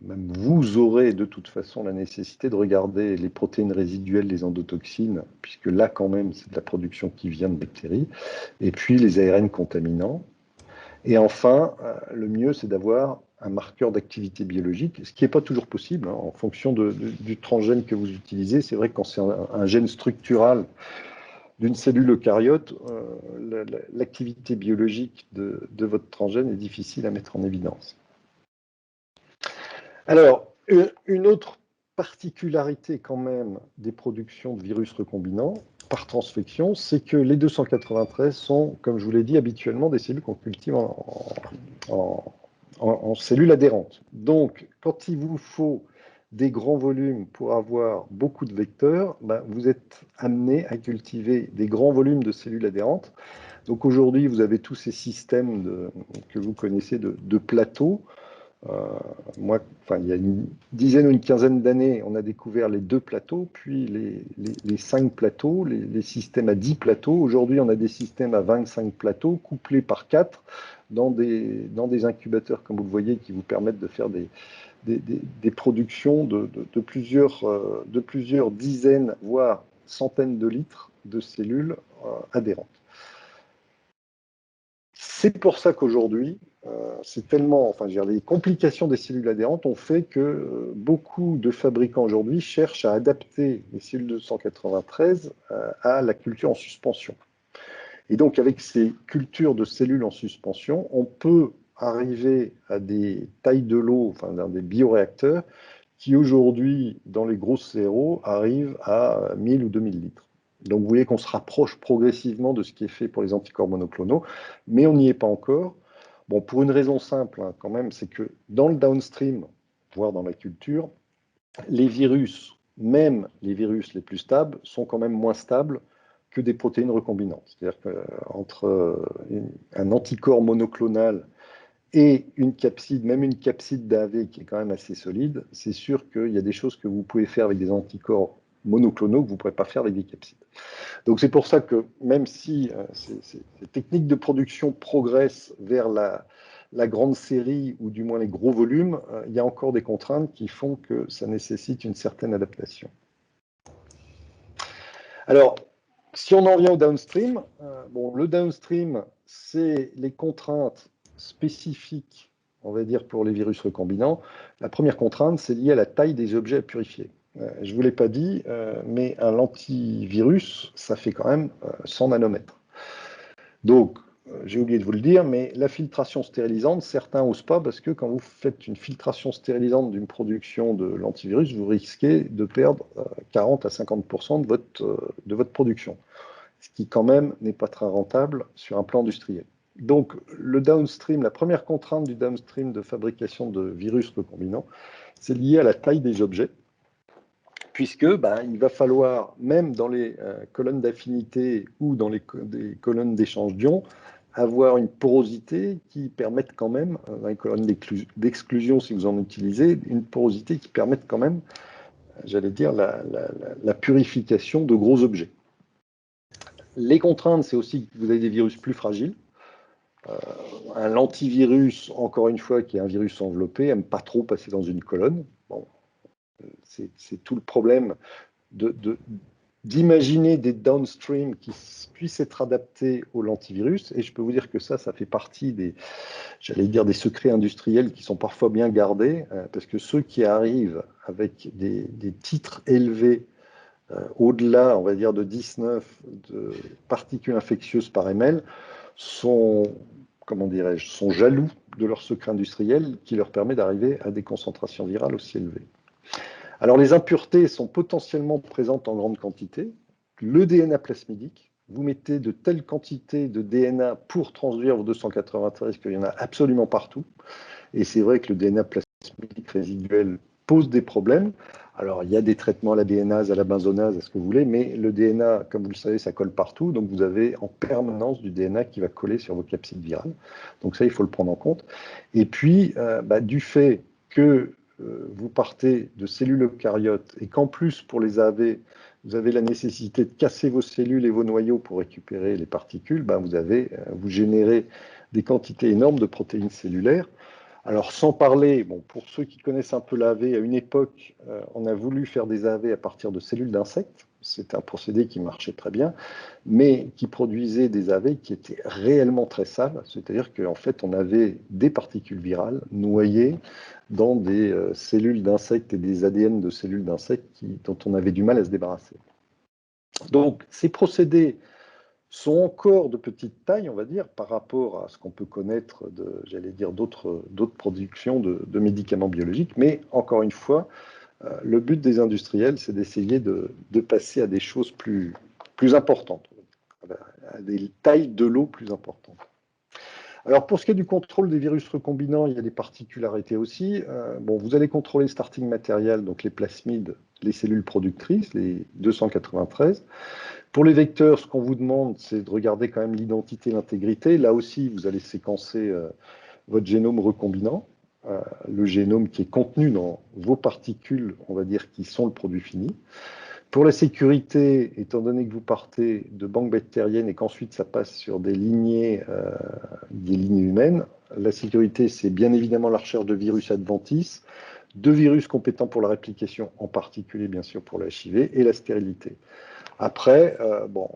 même vous aurez de toute façon la nécessité de regarder les protéines résiduelles des endotoxines, puisque là quand même c'est de la production qui vient de bactéries, et puis les ARN contaminants. Et enfin, le mieux c'est d'avoir un marqueur d'activité biologique, ce qui n'est pas toujours possible, hein, en fonction du transgène que vous utilisez. C'est vrai que quand c'est un gène structural d'une cellule eucaryote, l'activité biologique de votre transgène est difficile à mettre en évidence. Alors, une autre particularité quand même des productions de virus recombinants par transfection, c'est que les 293 sont, comme je vous l'ai dit, habituellement des cellules qu'on cultive en cellules adhérentes. Donc, quand il vous faut des grands volumes pour avoir beaucoup de vecteurs, vous êtes amené à cultiver des grands volumes de cellules adhérentes. Donc aujourd'hui, vous avez tous ces systèmes que vous connaissez de plateaux. Il y a une dizaine ou une quinzaine d'années, on a découvert les 2 plateaux, puis les 5 plateaux, les systèmes à 10 plateaux. Aujourd'hui, on a des systèmes à 25 plateaux, couplés par 4, dans des incubateurs, comme vous le voyez, qui vous permettent de faire des productions de plusieurs dizaines, voire centaines de litres de cellules adhérentes. C'est pour ça qu'aujourd'hui, les complications des cellules adhérentes ont fait que beaucoup de fabricants aujourd'hui cherchent à adapter les cellules 293 à la culture en suspension. Et donc, avec ces cultures de cellules en suspension, on peut arriver à des tailles de lot, dans des bioréacteurs, qui aujourd'hui, dans les grosses CRO, arrivent à 1000 ou 2000 litres. Donc vous voyez qu'on se rapproche progressivement de ce qui est fait pour les anticorps monoclonaux, mais on n'y est pas encore. Bon, pour une raison simple, hein, quand même, c'est que dans le downstream, voire dans la culture, les virus, même les virus les plus stables, sont quand même moins stables que des protéines recombinantes. C'est-à-dire qu'entre un anticorps monoclonal et une capside, même une capside d'AAV qui est quand même assez solide, c'est sûr qu'il y a des choses que vous pouvez faire avec des anticorps monoclonaux que vous ne pourrez pas faire avec des capsides. Donc c'est pour ça que même si ces techniques de production progressent vers la grande série ou du moins les gros volumes, il y a encore des contraintes qui font que ça nécessite une certaine adaptation. Alors, si on en vient au downstream, le downstream, c'est les contraintes spécifiques, on va dire, pour les virus recombinants. La première contrainte, c'est lié à la taille des objets à purifier. Je ne vous l'ai pas dit, mais un lentivirus, ça fait quand même 100 nanomètres. Donc, j'ai oublié de vous le dire, mais la filtration stérilisante, certains n'osent pas parce que quand vous faites une filtration stérilisante d'une production de l'antivirus, vous risquez de perdre 40 à 50% de votre production, ce qui quand même n'est pas très rentable sur un plan industriel. Donc, le downstream, la première contrainte du downstream de fabrication de virus recombinants, c'est lié à la taille des objets, puisque il va falloir, même dans les colonnes d'affinité ou dans des colonnes d'échange d'ions, avoir une porosité qui permette quand même, dans les colonnes d'exclusion si vous en utilisez, une porosité qui permette quand même, j'allais dire, la purification de gros objets. Les contraintes, c'est aussi que vous avez des virus plus fragiles. Un antivirus, encore une fois, qui est un virus enveloppé, n'aime pas trop passer dans une colonne. Bon, c'est tout le problème d'imaginer des downstreams qui puissent être adaptés au l'antivirus. Et je peux vous dire que ça fait partie j'allais dire, des secrets industriels qui sont parfois bien gardés, parce que ceux qui arrivent avec des titres élevés, au-delà, on va dire, de 19 de particules infectieuses par ml, sont, comment dirais-je, sont jaloux de leur secret industriel qui leur permet d'arriver à des concentrations virales aussi élevées. Alors, les impuretés sont potentiellement présentes en grande quantité. Le DNA plasmidique, vous mettez de telles quantités de DNA pour transduire vos 293 qu'il y en a absolument partout. Et c'est vrai que le DNA plasmidique résiduel pose des problèmes. Alors, il y a des traitements à la DNase, à la benzonase, à ce que vous voulez, mais le DNA, comme vous le savez, ça colle partout. Donc, vous avez en permanence du DNA qui va coller sur vos capsides virales. Donc, ça, il faut le prendre en compte. Et puis, du fait que vous partez de cellules eucaryotes et qu'en plus, pour les AAV, vous avez la nécessité de casser vos cellules et vos noyaux pour récupérer les particules, vous générez des quantités énormes de protéines cellulaires. Alors, sans parler, bon, pour ceux qui connaissent un peu l'AAV, à une époque, on a voulu faire des AAV à partir de cellules d'insectes. C'est un procédé qui marchait très bien, mais qui produisait des AAV qui étaient réellement très sales. C'est-à-dire qu'en fait, on avait des particules virales noyées dans des cellules d'insectes et des ADN de cellules d'insectes dont on avait du mal à se débarrasser. Donc, ces procédés sont encore de petite taille, on va dire, par rapport à ce qu'on peut connaître j'allais dire, d'autres productions de médicaments biologiques. Mais encore une fois, le but des industriels, c'est d'essayer de passer à des choses plus importantes, à des tailles de l'eau plus importantes. Alors, pour ce qui est du contrôle des virus recombinants, il y a des particularités aussi. Vous allez contrôler le starting material, donc les plasmides, les cellules productrices, les 293. Pour les vecteurs, ce qu'on vous demande, c'est de regarder quand même l'identité et l'intégrité. Là aussi, vous allez séquencer votre génome recombinant, le génome qui est contenu dans vos particules, on va dire, qui sont le produit fini. Pour la sécurité, étant donné que vous partez de banques bactériennes et qu'ensuite ça passe sur des lignées humaines, la sécurité, c'est bien évidemment la recherche de virus adventices, de virus compétents pour la réplication, en particulier bien sûr pour la HIV, et la stérilité. Après,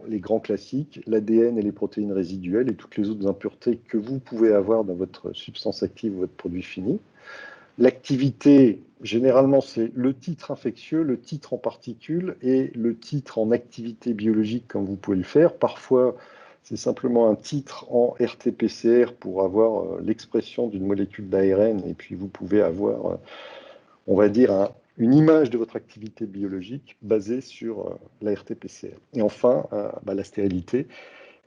les grands classiques, l'ADN et les protéines résiduelles et toutes les autres impuretés que vous pouvez avoir dans votre substance active ou votre produit fini. L'activité, généralement, c'est le titre infectieux, le titre en particules et le titre en activité biologique, comme vous pouvez le faire. Parfois, c'est simplement un titre en RT-PCR pour avoir l'expression d'une molécule d'ARN et puis vous pouvez avoir, on va dire, une image de votre activité biologique basée sur la RT-PCR. Et enfin, la stérilité,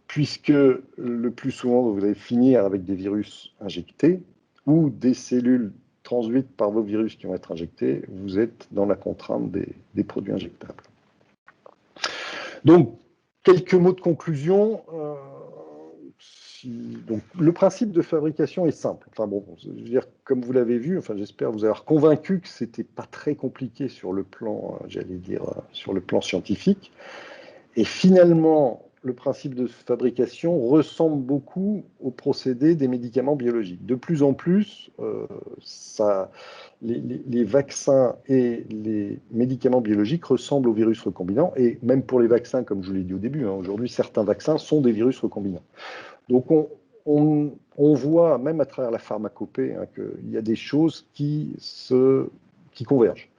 puisque le plus souvent, vous allez finir avec des virus injectés ou des cellules transduites par vos virus qui vont être injectés, vous êtes dans la contrainte des produits injectables. Donc, quelques mots de conclusion. Donc, le principe de fabrication est simple. Enfin bon, je veux dire, comme vous l'avez vu, j'espère vous avoir convaincu que c'était pas très compliqué sur le plan, j'allais dire, sur le plan scientifique. Et finalement, le principe de fabrication ressemble beaucoup au procédé des médicaments biologiques. De plus en plus, les vaccins et les médicaments biologiques ressemblent aux virus recombinants. Et même pour les vaccins, comme je vous l'ai dit au début, aujourd'hui, certains vaccins sont des virus recombinants. Donc, on voit, même à travers la pharmacopée, qu'il y a des choses qui convergent.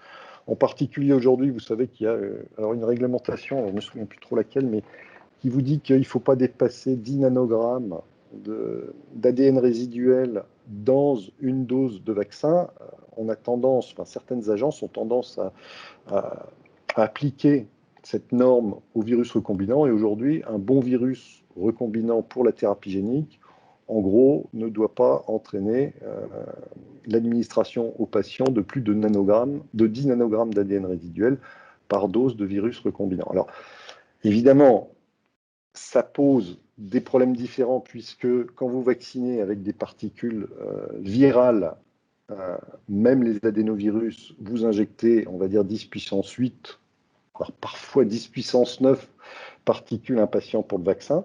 En particulier aujourd'hui, vous savez qu'il y a une réglementation, je ne me souviens plus trop laquelle, mais qui vous dit qu'il ne faut pas dépasser 10 nanogrammes d'ADN résiduel dans une dose de vaccin. On a tendance, certaines agences ont tendance à appliquer cette norme au virus recombinant. Et aujourd'hui, un bon virus recombinant pour la thérapie génique, en gros, ne doit pas entraîner l'administration aux patients de plus de 10 nanogrammes d'ADN résiduel par dose de virus recombinant. Alors, évidemment, ça pose des problèmes différents puisque quand vous vaccinez avec des particules virales, même les adénovirus, vous injectez, on va dire 10 puissance 8, voire parfois 10 puissance 9 particules un patient pour le vaccin.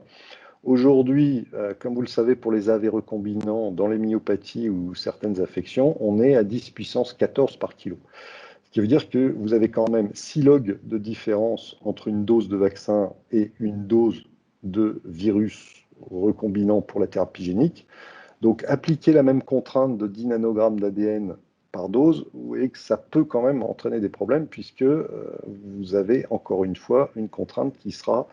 Aujourd'hui, comme vous le savez, pour les AAV recombinants, dans les myopathies ou certaines affections, on est à 10 puissance 14 par kilo. Ce qui veut dire que vous avez quand même 6 logs de différence entre une dose de vaccin et une dose de virus recombinant pour la thérapie génique. Donc, appliquer la même contrainte de 10 nanogrammes d'ADN par dose, vous voyez que ça peut quand même entraîner des problèmes puisque vous avez encore une fois une contrainte qui sera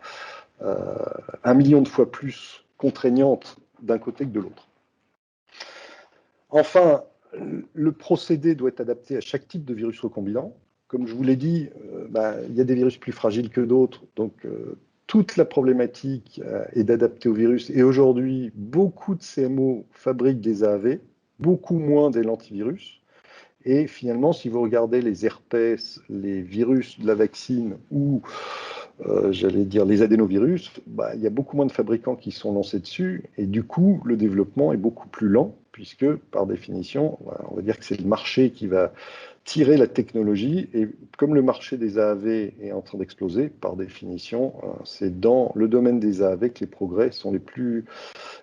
1 million de fois plus contraignante d'un côté que de l'autre. Enfin, le procédé doit être adapté à chaque type de virus recombinant. Comme je vous l'ai dit, il y a des virus plus fragiles que d'autres, donc toute la problématique est d'adapter au virus. Et aujourd'hui, beaucoup de CMO fabriquent des AAV, beaucoup moins des lentivirus. Et finalement, si vous regardez les herpès, les virus de la vaccine ou, j'allais dire, les adénovirus, il y a beaucoup moins de fabricants qui sont lancés dessus. Et du coup, le développement est beaucoup plus lent, puisque, par définition, on va dire que c'est le marché qui va tirer la technologie. Et comme le marché des AAV est en train d'exploser, par définition, c'est dans le domaine des AAV que les progrès sont les plus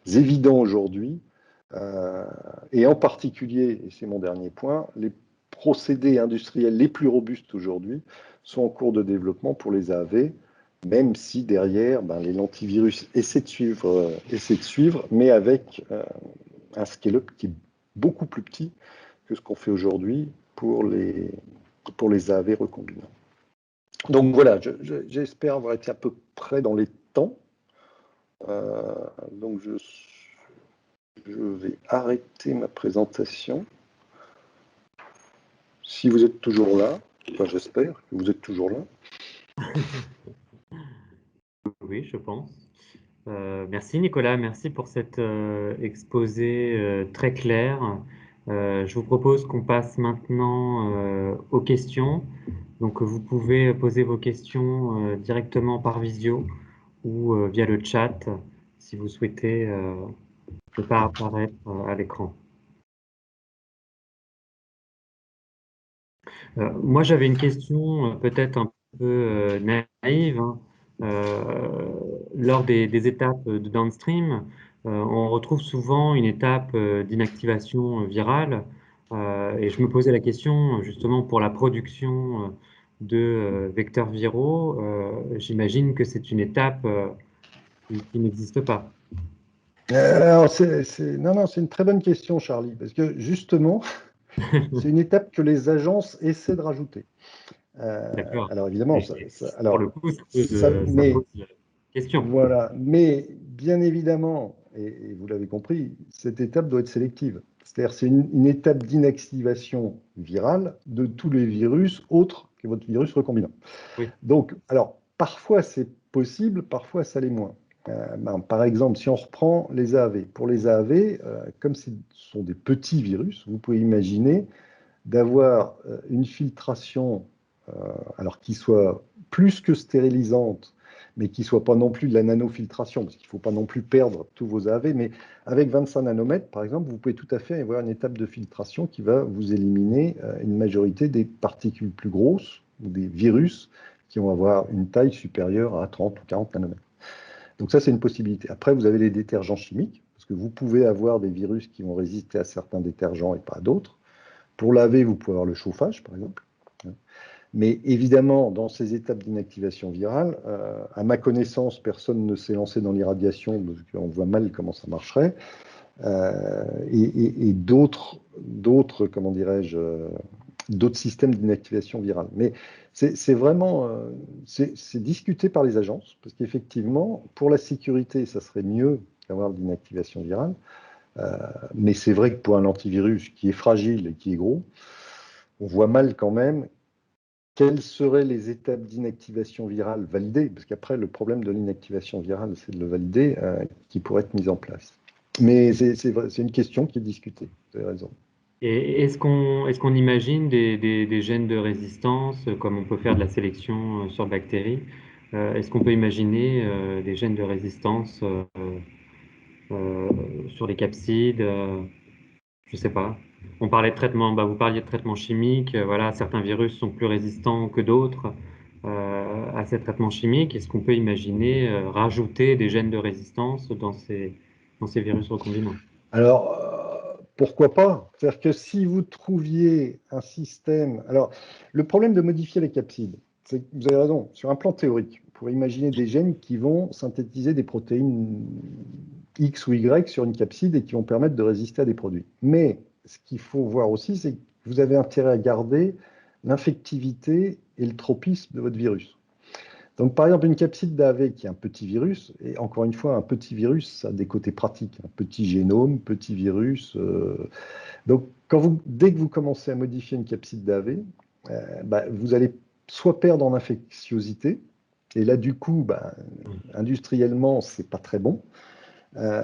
évidents aujourd'hui. Et en particulier, et c'est mon dernier point, les procédés industriels les plus robustes aujourd'hui sont en cours de développement pour les AAV, même si derrière, les lentivirus essaient de suivre, mais avec un scale-up qui est beaucoup plus petit que ce qu'on fait aujourd'hui pour les AAV recombinants. Donc voilà, j'espère avoir été à peu près dans les temps. Donc je vais arrêter ma présentation. Si vous êtes toujours là, j'espère que vous êtes toujours là. Oui, je pense. Merci Nicolas, merci pour cet exposé très clair. Je vous propose qu'on passe maintenant aux questions. Donc vous pouvez poser vos questions directement par visio ou via le chat si vous souhaitez ne pas apparaître à l'écran. Moi, j'avais une question peut-être un peu naïve, hein. Lors des étapes de downstream, on retrouve souvent une étape d'inactivation virale. Et je me posais la question, justement, pour la production de vecteurs viraux, j'imagine que c'est une étape qui n'existe pas. Alors, non, c'est une très bonne question, Charlie, parce que justement, c'est une étape que les agences essaient de rajouter. D'accord. Alors évidemment, Pour le coup, ça pose question. Voilà, mais bien évidemment, et vous l'avez compris, cette étape doit être sélective. C'est-à-dire c'est une étape d'inactivation virale de tous les virus autres que votre virus recombinant. Oui. Donc, alors, parfois c'est possible, parfois ça l'est moins. Par exemple, si on reprend les AAV, pour les AAV, comme ce sont des petits virus, vous pouvez imaginer d'avoir une filtration alors qui soit plus que stérilisante, mais qui ne soit pas non plus de la nanofiltration, parce qu'il ne faut pas non plus perdre tous vos AAV, mais avec 25 nanomètres, par exemple, vous pouvez tout à fait avoir une étape de filtration qui va vous éliminer une majorité des particules plus grosses, ou des virus, qui vont avoir une taille supérieure à 30 ou 40 nanomètres. Donc ça, c'est une possibilité. Après, vous avez les détergents chimiques, parce que vous pouvez avoir des virus qui vont résister à certains détergents et pas à d'autres. Pour laver, vous pouvez avoir le chauffage, par exemple. Mais évidemment, dans ces étapes d'inactivation virale, à ma connaissance, personne ne s'est lancé dans l'irradiation, parce qu'on voit mal comment ça marcherait. Et d'autres, comment dirais-je, d'autres systèmes d'inactivation virale. Mais c'est vraiment, c'est discuté par les agences, parce qu'effectivement, pour la sécurité, ça serait mieux d'avoir de l'inactivation virale. Mais c'est vrai que pour un antivirus qui est fragile et qui est gros, on voit mal quand même quelles seraient les étapes d'inactivation virale validées, parce qu'après, le problème de l'inactivation virale, c'est de le valider, qui pourrait être mise en place. Mais c'est une question qui est discutée, vous avez raison. Et est-ce qu'on imagine des gènes de résistance, comme on peut faire de la sélection sur bactéries, Est-ce qu'on peut imaginer des gènes de résistance euh, sur les capsides? Je sais pas. On parlait de traitement, bah, vous parliez de traitement chimique. Voilà, certains virus sont plus résistants que d'autres à ces traitements chimiques. Est-ce qu'on peut imaginer rajouter des gènes de résistance dans ces virus recombinants? Alors, pourquoi pas? C'est-à-dire que si vous trouviez un système... Alors, le problème de modifier les capsides, c'est que vous avez raison, sur un plan théorique, vous pourrez imaginer des gènes qui vont synthétiser des protéines X ou Y sur une capside et qui vont permettre de résister à des produits. Mais ce qu'il faut voir aussi, c'est que vous avez intérêt à garder l'infectivité et le tropisme de votre virus. Donc, par exemple, une capside d'AAV qui est un petit virus, et encore une fois, un petit virus, ça a des côtés pratiques, un petit génome, petit virus. Donc, dès que vous commencez à modifier une capside d'AAV, bah, vous allez soit perdre en infectiosité, et là, du coup, bah, industriellement, c'est pas très bon,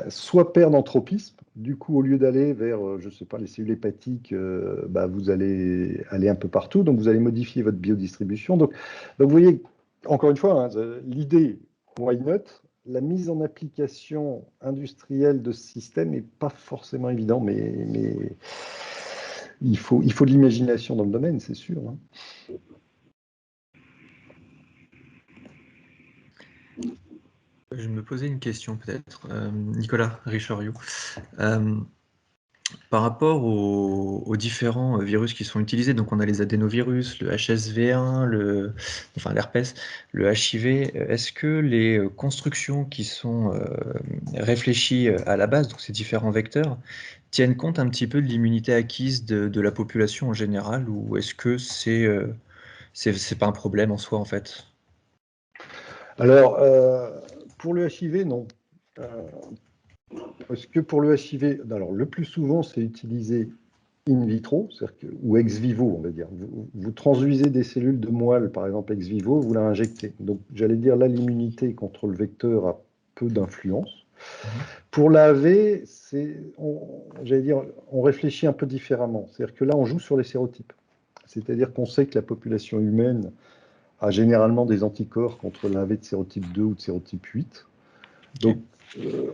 soit perdre en tropisme. Du coup, au lieu d'aller vers, je sais pas, les cellules hépatiques, bah, vous allez aller un peu partout. Donc, vous allez modifier votre biodistribution. Donc vous voyez, encore une fois, hein, l'idée, why not? La mise en application industrielle de ce système n'est pas forcément évident, mais il faut de l'imagination dans le domaine, c'est sûr, hein. Je me posais une question peut-être, Nicolas Richoriou. Euh, Par rapport aux différents virus qui sont utilisés, donc on a les adénovirus, le HSV1, enfin l'herpès, le HIV, est-ce que les constructions qui sont réfléchies à la base, donc ces différents vecteurs, tiennent compte un petit peu de l'immunité acquise de la population en général, ou est-ce que c'est pas un problème en soi en fait? Alors, pour le HIV, non. Euh, Parce que pour le HIV, alors le plus souvent, c'est utilisé in vitro, ou ex vivo, on va dire. Vous transduisez des cellules de moelle, par exemple ex vivo, vous la injectez. Donc, j'allais dire là, l'immunité contre le vecteur a peu d'influence. Pour l'AV, j'allais dire, on réfléchit un peu différemment. C'est-à-dire que là, on joue sur les sérotypes. C'est-à-dire qu'on sait que la population humaine a généralement des anticorps contre l'AV de sérotype 2 ou de sérotype 8. Donc,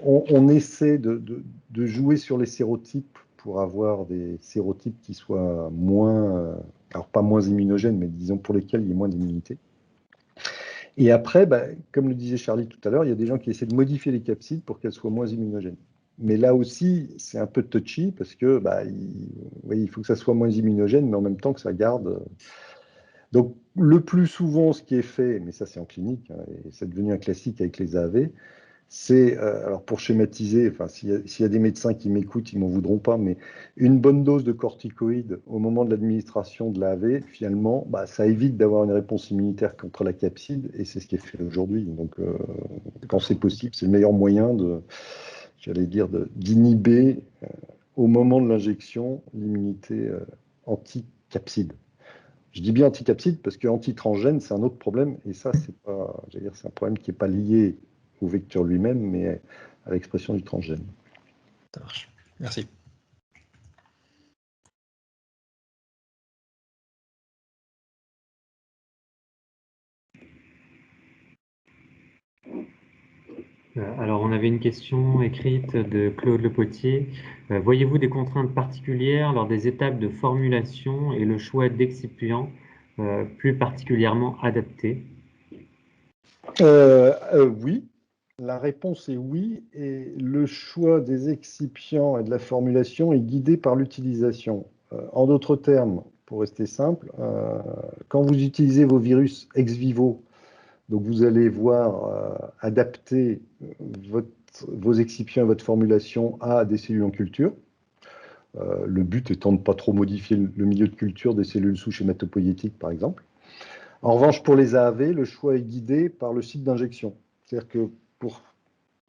on essaie de jouer sur les sérotypes pour avoir des sérotypes qui soient moins, alors pas moins immunogènes, mais disons pour lesquels il y ait moins d'immunité. Et après, bah, comme le disait Charlie tout à l'heure, il y a des gens qui essaient de modifier les capsides pour qu'elles soient moins immunogènes. Mais là aussi, c'est un peu touchy parce que bah, oui, il faut que ça soit moins immunogène, mais en même temps que ça garde. Donc, le plus souvent, ce qui est fait, mais ça c'est en clinique, hein, et c'est devenu un classique avec les AAV, c'est, alors pour schématiser, enfin, s'il y a des médecins qui m'écoutent, ils ne m'en voudront pas, mais une bonne dose de corticoïdes au moment de l'administration de l'AAV, finalement, bah, ça évite d'avoir une réponse immunitaire contre la capside, et c'est ce qui est fait aujourd'hui. Donc, quand c'est possible, c'est le meilleur moyen j'allais dire, d'inhiber au moment de l'injection l'immunité anti-capside. Je dis bien anti-capside parce que anti-transgène, c'est un autre problème. Et ça, c'est pas, j'allais dire, c'est un problème qui n'est pas lié au vecteur lui-même, mais à l'expression du transgène. Ça marche. Merci. Alors, on avait une question écrite de Claude Lepotier. Voyez-vous des contraintes particulières lors des étapes de formulation et le choix d'excipients plus particulièrement adaptés? Oui, la réponse est oui. Et le choix des excipients et de la formulation est guidé par l'utilisation. En d'autres termes, pour rester simple, quand vous utilisez vos virus ex vivo, donc vous allez voir adapter vos excipients et votre formulation à des cellules en culture. Le but étant de ne pas trop modifier le milieu de culture des cellules souches hématopoïétiques, par exemple. En revanche, pour les AAV, le choix est guidé par le site d'injection. C'est-à-dire que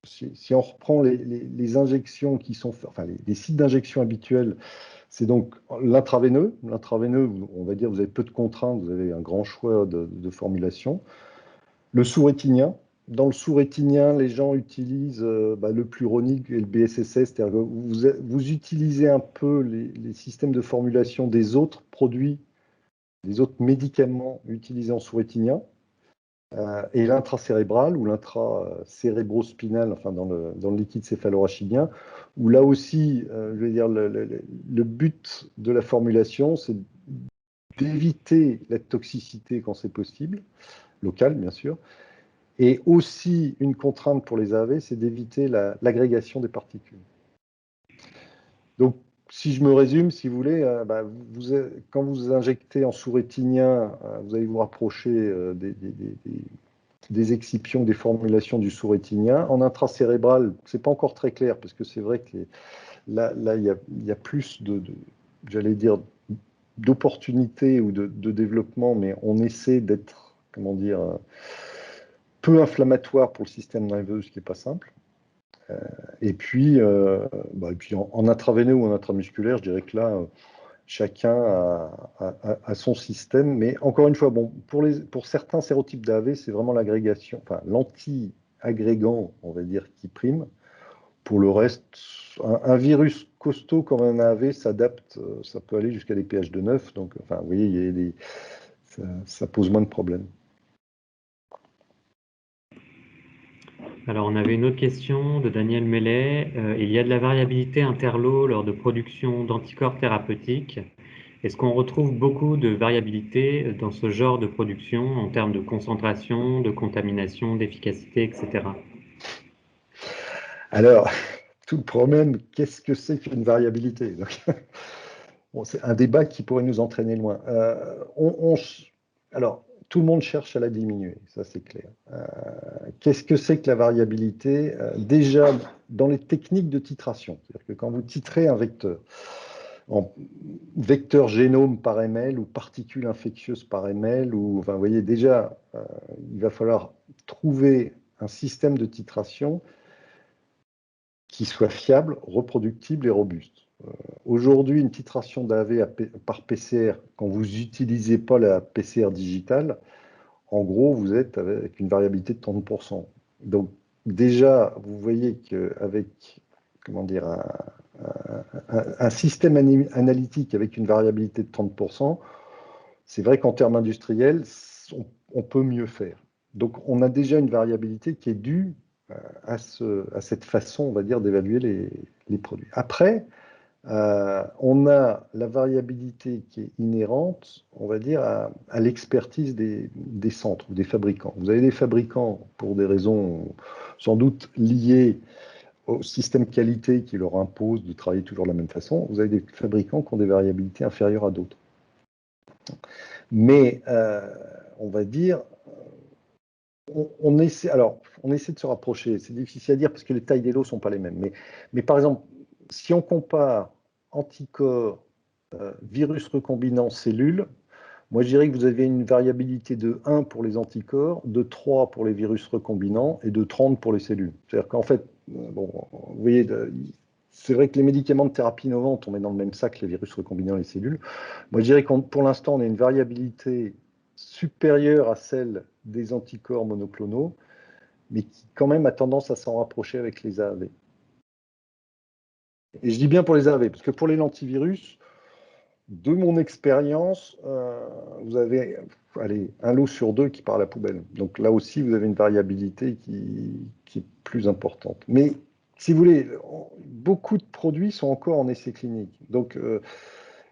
si on reprend les injections qui sont, enfin les sites d'injection habituels, c'est donc l'intraveineux. L'intraveineux, on va dire, vous avez peu de contraintes, vous avez un grand choix de formulation. Le sous-rétinien. Dans le sous-rétinien, les gens utilisent le pluronique et le BSSS, c'est-à-dire que vous utilisez un peu les systèmes de formulation des autres produits, des autres médicaments utilisés en sous-rétinien. et l'intracérébral ou l'intracérébrospinal, enfin dans le liquide céphalorachidien, où là aussi, je veux dire, le but de la formulation, c'est d'éviter la toxicité quand c'est possible, locale bien sûr, et aussi une contrainte pour les AAV, c'est d'éviter l'agrégation des particules. Donc, si je me résume, si vous voulez, quand vous injectez en sous-rétinien, vous allez vous rapprocher des excipients, des formulations du sous-rétinien. En intracérébral, ce n'est pas encore très clair, parce que c'est vrai que là, il y a plus j'allais dire, d'opportunités ou de développement, mais on essaie d'être, comment dire, peu inflammatoire pour le système nerveux, ce qui n'est pas simple. Et puis en intraveineux ou en intramusculaire, je dirais que là, chacun a son système. Mais encore une fois, bon, pour certains sérotypes d'AAV, c'est vraiment l'agrégation, enfin l'anti-agrégant, on va dire, qui prime. Pour le reste, un virus costaud comme un AAV s'adapte, ça peut aller jusqu'à des pH de 9. Donc, enfin, vous voyez, ça pose moins de problèmes. Alors, on avait une autre question de Daniel Mellet. Il y a de la variabilité interlo lors de production d'anticorps thérapeutiques. Est-ce qu'on retrouve beaucoup de variabilité dans ce genre de production en termes de concentration, de contamination, d'efficacité, etc.? Alors, tout le problème, qu'est-ce que c'est qu'une variabilité? Donc, bon, c'est un débat qui pourrait nous entraîner loin. Alors, tout le monde cherche à la diminuer, ça c'est clair. Qu'est-ce que c'est que la variabilité? Déjà, dans les techniques de titration, c'est-à-dire que quand vous titrez un vecteur, en vecteur génome par ml ou particules infectieuses par ml, ou, enfin, vous voyez, déjà, il va falloir trouver un système de titration qui soit fiable, reproductible et robuste. Aujourd'hui, une titration d'AV par PCR, quand vous n'utilisez pas la PCR digitale, en gros, vous êtes avec une variabilité de 30%. Donc, déjà, vous voyez qu'avec, comment dire, un système analytique avec une variabilité de 30%, c'est vrai qu'en termes industriels, on peut mieux faire. Donc, on a déjà une variabilité qui est due à cette façon, on va dire, d'évaluer les produits. Après, on a la variabilité qui est inhérente, on va dire, à l'expertise des centres ou des fabricants. Vous avez des fabricants, pour des raisons sans doute liées au système qualité qui leur impose de travailler toujours de la même façon. Vous avez des fabricants qui ont des variabilités inférieures à d'autres. Mais on va dire, on essaie de se rapprocher. C'est difficile à dire parce que les tailles des lots ne sont pas les mêmes. Mais par exemple, si on compare anticorps, virus recombinant cellules, moi je dirais que vous avez une variabilité de 1 pour les anticorps, de 3 pour les virus recombinants et de 30 pour les cellules. C'est-à-dire qu'en fait, bon, vous voyez, c'est vrai que les médicaments de thérapie innovante, on met dans le même sac les virus recombinants et les cellules. Moi je dirais que pour l'instant, on a une variabilité supérieure à celle des anticorps monoclonaux, mais qui quand même a tendance à s'en rapprocher avec les AAV. Et je dis bien pour les AAV, parce que pour les lentivirus, de mon expérience, vous avez un lot sur 2 qui part à la poubelle. Donc là aussi, vous avez une variabilité qui est plus importante. Mais si vous voulez, beaucoup de produits sont encore en essai clinique. Donc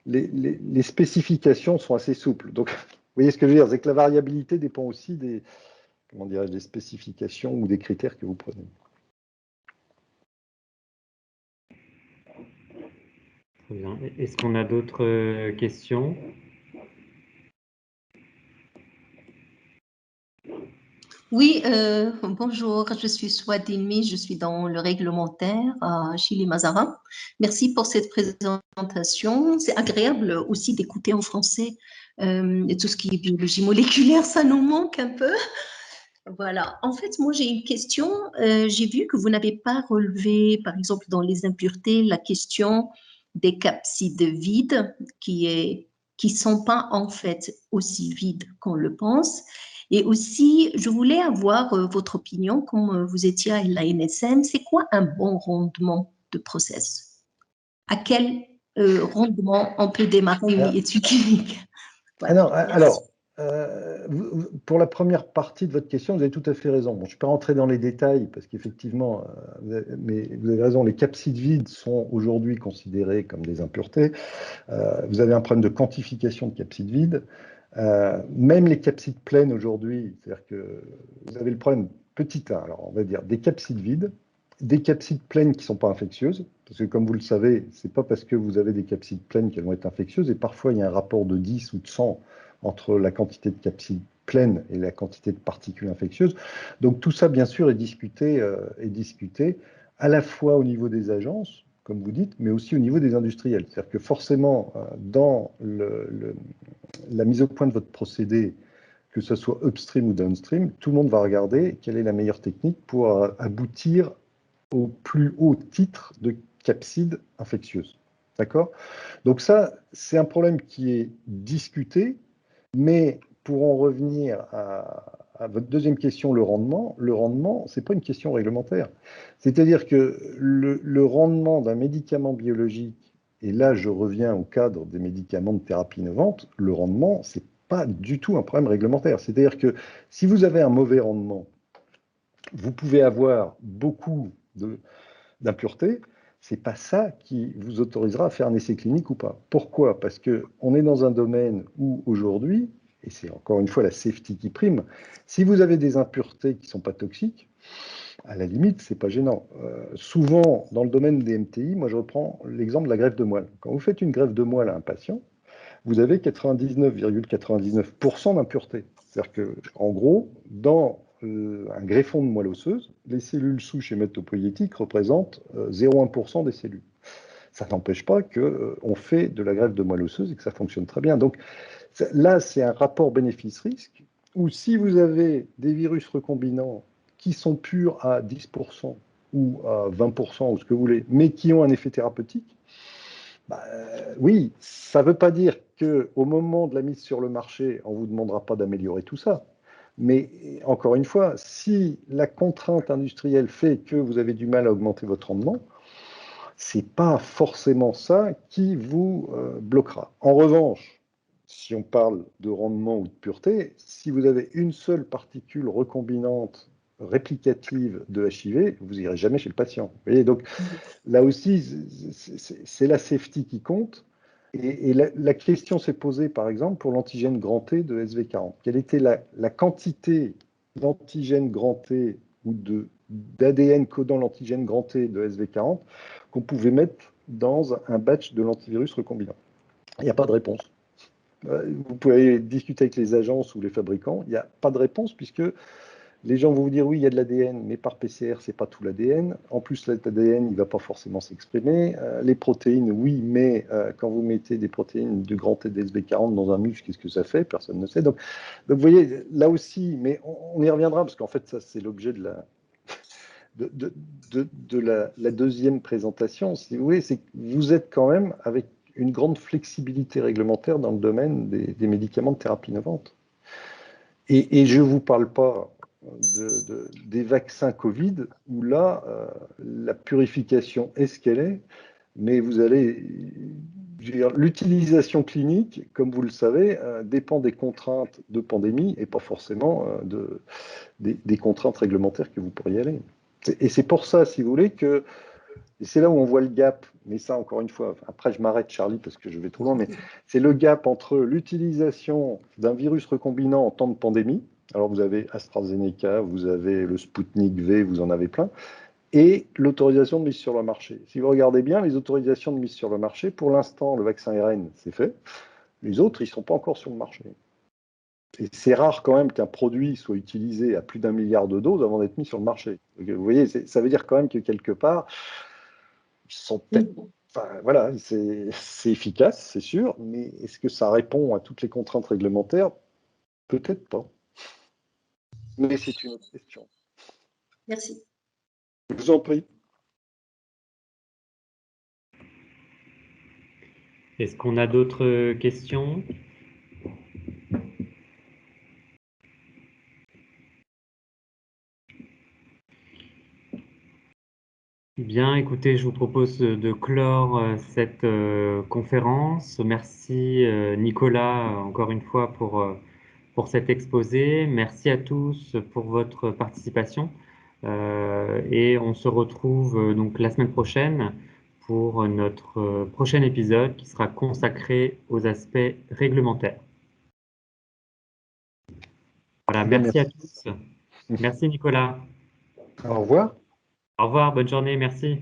les spécifications sont assez souples. Donc vous voyez ce que je veux dire, c'est que la variabilité dépend aussi des spécifications ou des critères que vous prenez. Très bien. Est-ce qu'on a d'autres questions? Oui, bonjour, je suis Swadilmi, je suis dans le réglementaire à Chili Mazarin. Merci pour cette présentation. C'est agréable aussi d'écouter en français et tout ce qui est biologie moléculaire, ça nous manque un peu. Voilà. En fait, moi, j'ai une question. J'ai vu que vous n'avez pas relevé, par exemple, dans les impuretés, la question des capsides vides qui sont pas en fait aussi vides qu'on le pense. Et aussi, je voulais avoir votre opinion, comme vous étiez à la NSM, c'est quoi un bon rendement de process? À quel rendement on peut démarrer une étude clinique? Voilà. Alors, Pour la première partie de votre question, vous avez tout à fait raison. Bon, je ne suis pas rentré dans les détails parce qu'effectivement, mais vous avez raison, les capsides vides sont aujourd'hui considérés comme des impuretés. Vous avez un problème de quantification de capsides vides. Même les capsides pleines aujourd'hui, c'est-à-dire que vous avez le problème petit 1, alors on va dire des capsides vides, des capsides pleines qui ne sont pas infectieuses, parce que comme vous le savez, ce n'est pas parce que vous avez des capsides pleines qu'elles vont être infectieuses, et parfois il y a un rapport de 10 ou de 100 entre la quantité de capsides pleines et la quantité de particules infectieuses. Donc tout ça, bien sûr, est discuté à la fois au niveau des agences, comme vous dites, mais aussi au niveau des industriels. C'est-à-dire que forcément, dans la mise au point de votre procédé, que ce soit upstream ou downstream, tout le monde va regarder quelle est la meilleure technique pour aboutir au plus haut titre de capside infectieuse. D'accord? Donc ça, c'est un problème qui est discuté, mais pour en revenir à votre deuxième question, le rendement, ce n'est pas une question réglementaire. C'est-à-dire que le rendement d'un médicament biologique, et là je reviens au cadre des médicaments de thérapie innovante, le rendement, ce n'est pas du tout un problème réglementaire. C'est-à-dire que si vous avez un mauvais rendement, vous pouvez avoir beaucoup d'impuretés, ce n'est pas ça qui vous autorisera à faire un essai clinique ou pas. Pourquoi? Parce qu'on est dans un domaine où aujourd'hui, et c'est encore une fois la safety qui prime, si vous avez des impuretés qui ne sont pas toxiques, à la limite, ce n'est pas gênant. Souvent, dans le domaine des MTI, moi je reprends l'exemple de la greffe de moelle. Quand vous faites une greffe de moelle à un patient, vous avez 99,99% d'impuretés. C'est-à-dire qu'en gros, dans un greffon de moelle osseuse, les cellules souches hématopoïétiques représentent 0,1% des cellules. Ça n'empêche pas qu'on fait de la greffe de moelle osseuse et que ça fonctionne très bien. Donc là, c'est un rapport bénéfice-risque où si vous avez des virus recombinants qui sont purs à 10% ou à 20% ou ce que vous voulez, mais qui ont un effet thérapeutique, oui, ça ne veut pas dire qu'au moment de la mise sur le marché, on ne vous demandera pas d'améliorer tout ça. Mais encore une fois, si la contrainte industrielle fait que vous avez du mal à augmenter votre rendement, ce n'est pas forcément ça qui vous bloquera. En revanche, si on parle de rendement ou de pureté, si vous avez une seule particule recombinante réplicative de HIV, vous n'irez jamais chez le patient. Vous voyez, donc là aussi, c'est la safety qui compte. Et la question s'est posée, par exemple, pour l'antigène grand T de SV40. Quelle était la quantité d'antigène grand T ou d'ADN codant l'antigène grand T de SV40 qu'on pouvait mettre dans un batch de l'antivirus recombinant? Il n'y a pas de réponse. Vous pouvez discuter avec les agences ou les fabricants, il n'y a pas de réponse puisque les gens vont vous dire oui, il y a de l'ADN, mais par PCR, ce n'est pas tout l'ADN. En plus, l'ADN, il ne va pas forcément s'exprimer. Les protéines, oui, mais quand vous mettez des protéines de grand T DSB40 dans un muscle, qu'est-ce que ça fait? Personne ne sait. Donc, vous voyez, là aussi, mais on y reviendra, parce qu'en fait, ça, c'est l'objet de la deuxième présentation, si vous voulez, c'est que vous êtes quand même avec une grande flexibilité réglementaire dans le domaine des médicaments de thérapie innovante. Et je ne vous parle pas des vaccins Covid, où là, la purification est ce qu'elle est, mais vous allez, l'utilisation clinique, comme vous le savez, dépend des contraintes de pandémie et pas forcément des contraintes réglementaires que vous pourriez aller. Et c'est pour ça, si vous voulez, que et c'est là où on voit le gap, mais ça, encore une fois, après je m'arrête, Charlie, parce que je vais trop loin, mais c'est le gap entre l'utilisation d'un virus recombinant en temps de pandémie, alors vous avez AstraZeneca, vous avez le Sputnik V, vous en avez plein, et l'autorisation de mise sur le marché. Si vous regardez bien, les autorisations de mise sur le marché, pour l'instant, le vaccin RN, c'est fait, les autres, ils ne sont pas encore sur le marché. Et c'est rare quand même qu'un produit soit utilisé à plus d'1 milliard de doses avant d'être mis sur le marché. Donc, vous voyez, ça veut dire quand même que quelque part, ils sont peut-être, enfin, voilà, c'est efficace, c'est sûr, mais est-ce que ça répond à toutes les contraintes réglementaires? Peut-être pas. Mais c'est une autre question. Merci. Je vous en prie. Est-ce qu'on a d'autres questions? Bien, écoutez, je vous propose de clore cette conférence. Merci Nicolas, encore une fois, pour cet exposé. Merci à tous pour votre participation. Et on se retrouve donc la semaine prochaine pour notre prochain épisode qui sera consacré aux aspects réglementaires. Voilà, Bien, merci à merci. tous. Merci Nicolas. Au revoir. Au revoir, bonne journée, merci.